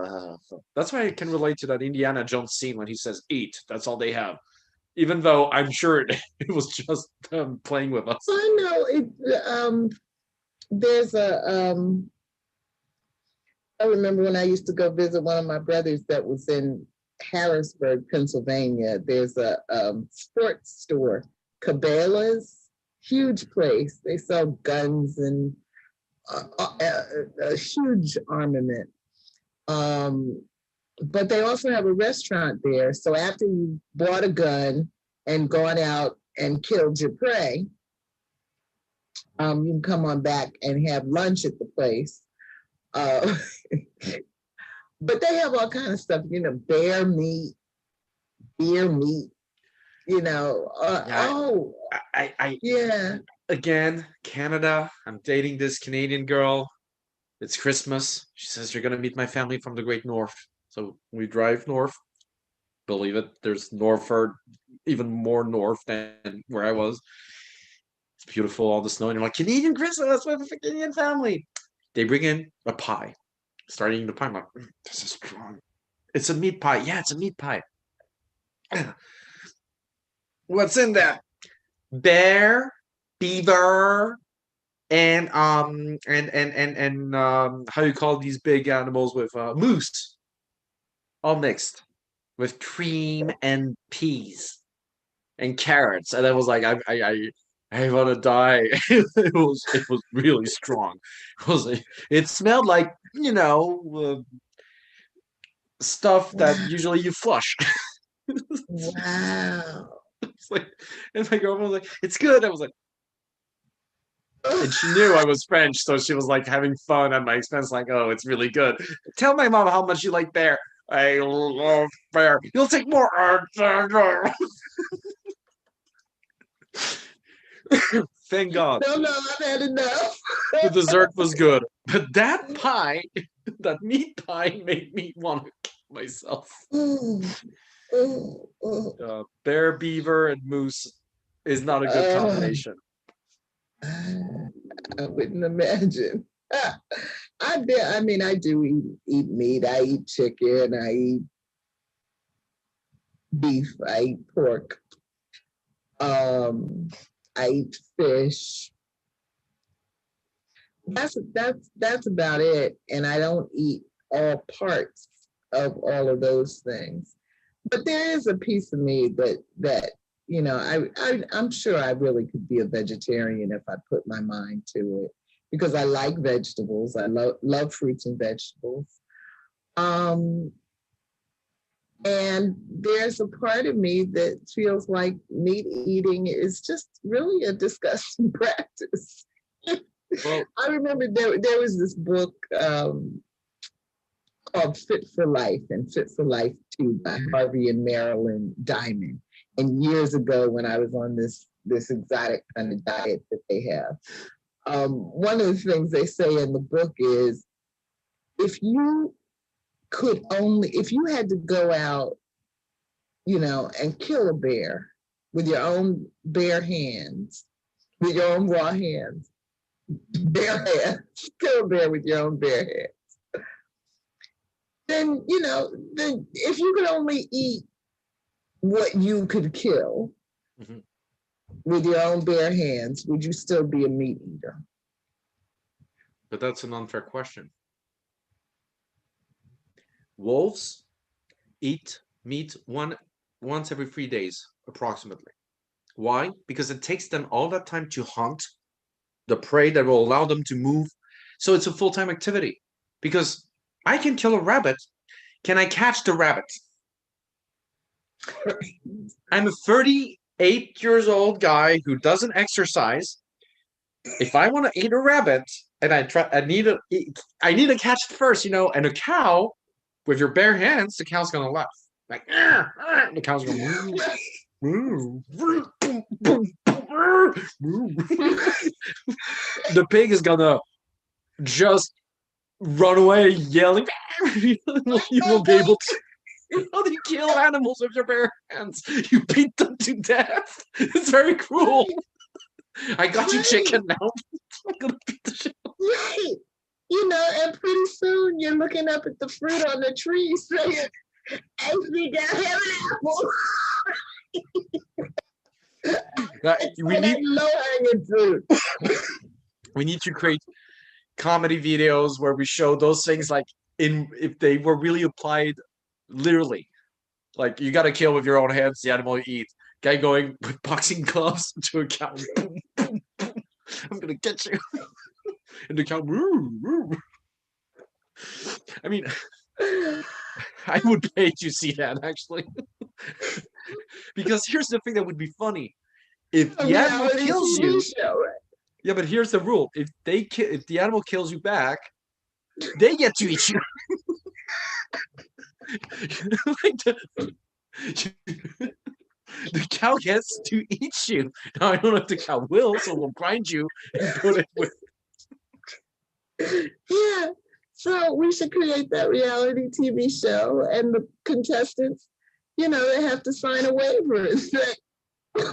That's why I can relate to that Indiana Jones scene when he says, eat. That's all they have. Even though I'm sure it was just them playing with us. I know it. There's I remember when I used to go visit one of my brothers that was in Harrisburg, Pennsylvania. There's a sports store, Cabela's, huge place. They sell guns and a huge armament. But they also have a restaurant there. So after you bought a gun and gone out and killed your prey, you can come on back and have lunch at the place. But they have all kind of stuff, you know, bear meat, deer meat, you know. Yeah. Again, Canada. I'm dating this Canadian girl. It's Christmas. She says, you're going to meet my family from the Great North. So we drive north. Believe it, there's Northford, even more north than where I was. It's beautiful, all the snow. And you're like, Canadian Christmas with a Canadian family. They bring in a pie. Start eating the pie. I'm like, this is strong. It's a meat pie. Yeah, it's a meat pie. What's in that? Bear, beaver, and how you call these big animals with moose, all mixed with cream and peas and carrots. And I was like, I want to die. It was really strong. It smelled like, you know, stuff that usually you flush. Wow. It's like, and my girlfriend was like, it's good. I was like, And she knew I was French, so she was like having fun at my expense, like, oh, it's really good. Tell my mom how much you like bear. I love bear. You'll take more. Thank God. No, I've had enough. The dessert was good. But that pie, that meat pie, made me want to kill myself. Bear, beaver, and moose is not a good combination. I wouldn't imagine. I do eat meat. I eat chicken. I eat beef. I eat pork. I eat fish. That's about it. And I don't eat all parts of all of those things. But there is a piece of me that I'm sure I really could be a vegetarian if I put my mind to it, because I like vegetables. I love fruits and vegetables. And there's a part of me that feels like meat eating is just really a disgusting practice. Well, I remember there was this book called Fit for Life and Fit for Life 2 by Harvey and Marilyn Diamond. And years ago, when I was on this exotic kind of diet that they have, one of the things they say in the book is, if you had to go out, and kill a bear with your own bare hands, with your own raw hands, bare hands, kill a bear with your own bare hands, then if you could only eat what you could kill with your own bare hands, would you still be a meat eater? But that's an unfair question. Wolves eat meat once every 3 days, approximately. Why? Because it takes them all that time to hunt the prey that will allow them to move. So it's a full-time activity. Because I can kill a rabbit. Can I catch the rabbit? I'm a 38 years old guy who doesn't exercise. If I want to eat a rabbit and I need to catch it first, and a cow, with your bare hands, the cow's gonna laugh. Like, the cow's gonna move. The pig is gonna just run away yelling. You won't be able to. How do you kill animals with your bare hands? You beat them to death. It's very cruel. I got you, chicken. Now I'm gonna beat the shit. Right. And pretty soon you're looking up at the fruit on the tree saying, I think I have an apple. We need low-hanging fruit. We need to create comedy videos where we show those things like if they were really applied literally. Like, you gotta kill with your own hands the animal you eat. Guy going with boxing gloves to a cow. Boom, boom, boom. I'm gonna get you. And the cow, woo, woo. I mean, I would pay to see that, actually. Because here's the thing that would be funny. If the animal kills you, yeah, but here's the rule: if the animal kills you back, they get to eat you. Like the cow gets to eat you. Now I don't know if the cow will, so we'll grind you and put it with. Yeah. So we should create that reality TV show, and the contestants, they have to sign a waiver that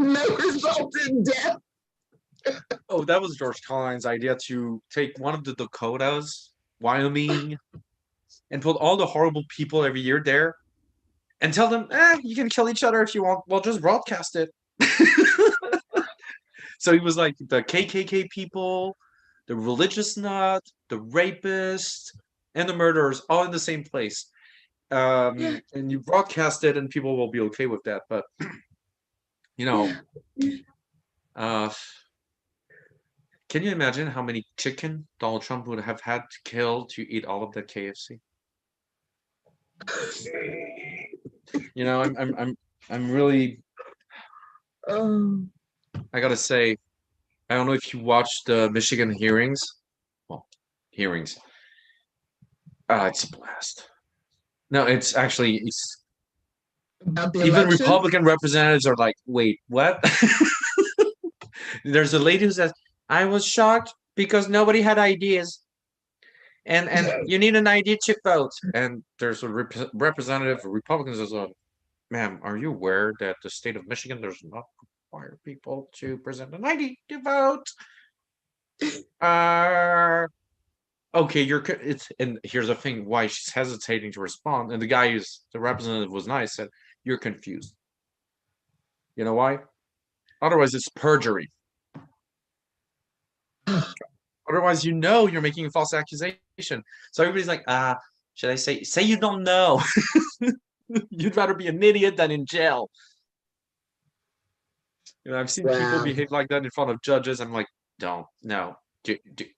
may result in death. Oh, that was George Collins' idea to take one of the Dakotas, Wyoming, and put all the horrible people every year there and tell them, you can kill each other if you want. Well, just broadcast it. So he was like the KKK people, the religious nut, the rapist, and the murderers all in the same place. And you broadcast it and people will be okay with that. But, can you imagine how many chicken Donald Trump would have had to kill to eat all of that KFC? I'm really. I gotta say, I don't know if you watched the Michigan hearings. Well, hearings. It's a blast. No, it's actually About the even election? Republican representatives are like, wait, what? There's a lady who says, I was shocked because nobody had ideas. And you need an idea to vote. And there's a representative of Republicans as well. Ma'am, are you aware that the state of Michigan does not require people to present an ID to vote? Okay, it's and here's the thing why she's hesitating to respond. And the representative was nice, said, you're confused. You know why? Otherwise, it's perjury. Otherwise, you're making a false accusation. So everybody's like, should I say you don't know? You'd rather be an idiot than in jail. I've seen people behave like that in front of judges. I'm like, don't, no,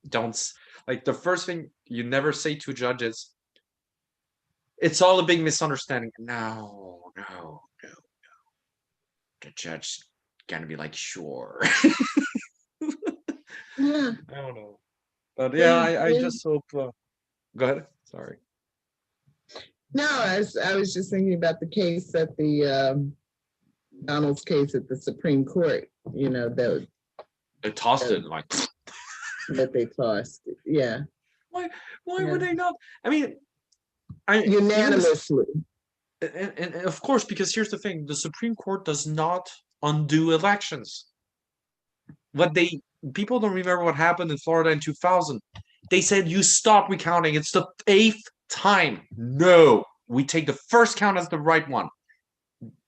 don't. Like the first thing you never say to judges, it's all a big misunderstanding. No. The judge gonna be like, sure. Yeah. I don't know. But yeah, I just hope. Go ahead. Sorry. No, I was just thinking about the case at the Donald's case at the Supreme Court. That They tossed it like that they tossed. Yeah. Why would they not? I mean, unanimously. And of course, because here's the thing: the Supreme Court does not undo elections. People don't remember what happened in Florida in 2000. They said you stop recounting. It's the 8th time. No, we take the first count as the right one.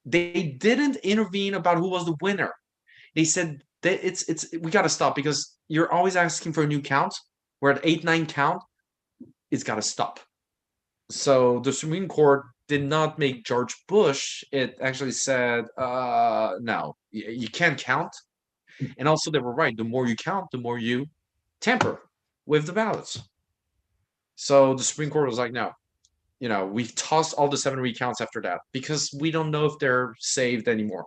They didn't intervene about who was the winner. They said that we got to stop because you're always asking for a new count. We're at 8-9 count. It's got to stop. So the Supreme Court did not make George Bush. It actually said, no, you can't count. And also they were right. The more you count, the more you tamper with the ballots. So the Supreme Court was like, no, we've tossed all the 7 recounts after that because we don't know if they're saved anymore.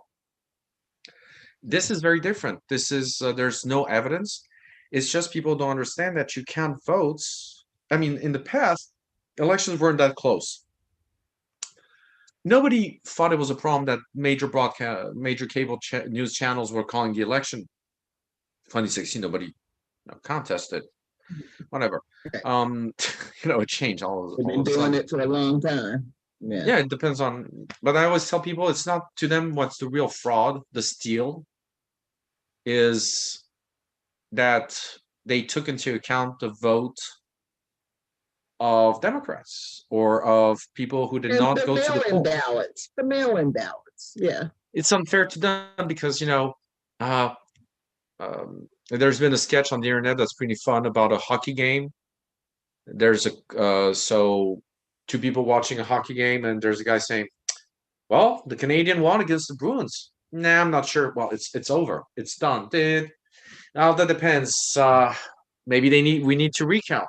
This is very different. This is, there's no evidence. It's just people don't understand that you count votes. I mean, in the past, elections weren't that close. Nobody thought it was a problem that major cable news channels were calling the election 2016. Nobody contested. Whatever. It changed all They've been doing it for a long time. Yeah, it depends on. But I always tell people it's not to them what's the real fraud, the steal, is that they took into account the vote of Democrats or of people who did not go to the polls. The mail-in ballots, yeah. It's unfair to them because, there's been a sketch on the internet that's pretty fun about a hockey game. There's so 2 people watching a hockey game, and there's a guy saying, well, the Canadian won against the Bruins. Nah, I'm not sure. Well, it's over. It's done. Now that depends. Maybe we need to recount.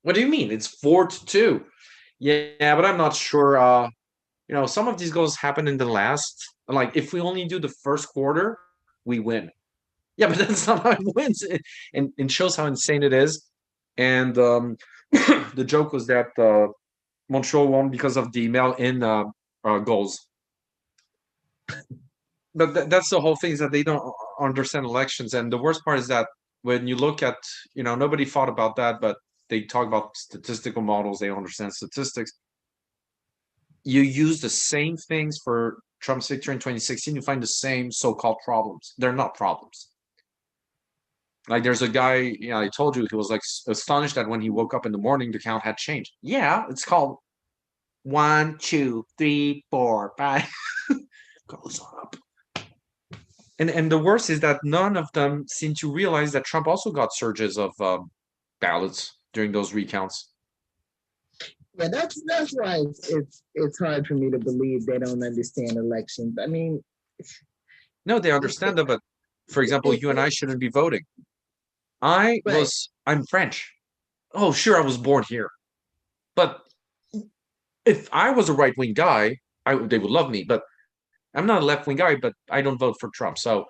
What do you mean? It's 4-2. Yeah, but I'm not sure. Some of these goals happen in the last. Like, if we only do the first quarter, we win. Yeah, but that's not how it wins. And shows how insane it is. And the joke was that Montreal won because of the mail-in goals. But that's the whole thing, is that they don't understand elections. And the worst part is that when you look at, nobody thought about that, but they talk about statistical models. They understand statistics. You use the same things for Trump's victory in 2016. You find the same so-called problems. They're not problems. Like there's a guy, I told you, he was like astonished that when he woke up in the morning, the count had changed. Yeah, it's called 1, 2, 3, 4, 5. Goes up. And the worst is that none of them seem to realize that Trump also got surges of ballots during those recounts. Yeah, that's why it's hard for me to believe they don't understand elections. I mean, no, they understand them, but for example, you and I shouldn't be voting. I'm French. Oh, sure, I was born here. But if I was a right-wing guy, they would love me. But I'm not a left-wing guy, but I don't vote for Trump. So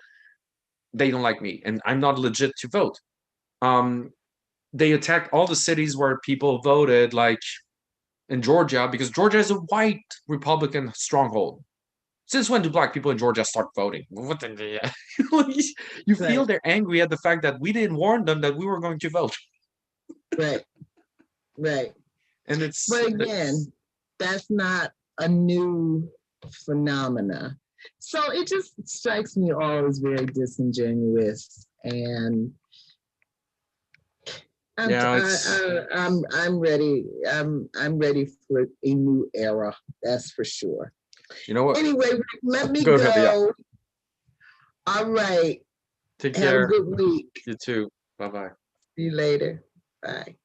they don't like me and I'm not legit to vote. They attacked all the cities where people voted, like in Georgia, because Georgia is a white Republican stronghold. Since when do black people in Georgia start voting? What the, you feel Right. they're angry at the fact that we didn't warn them that we were going to vote. Right. Right. And But again, that's not a new phenomena. So it just strikes me all as very disingenuous, and I'm ready. I'm ready for a new era. That's for sure. You know what? Anyway, let me Go go. ahead, yeah. All right. Take Have care. a good week. You too. Bye-bye. See you later. Bye.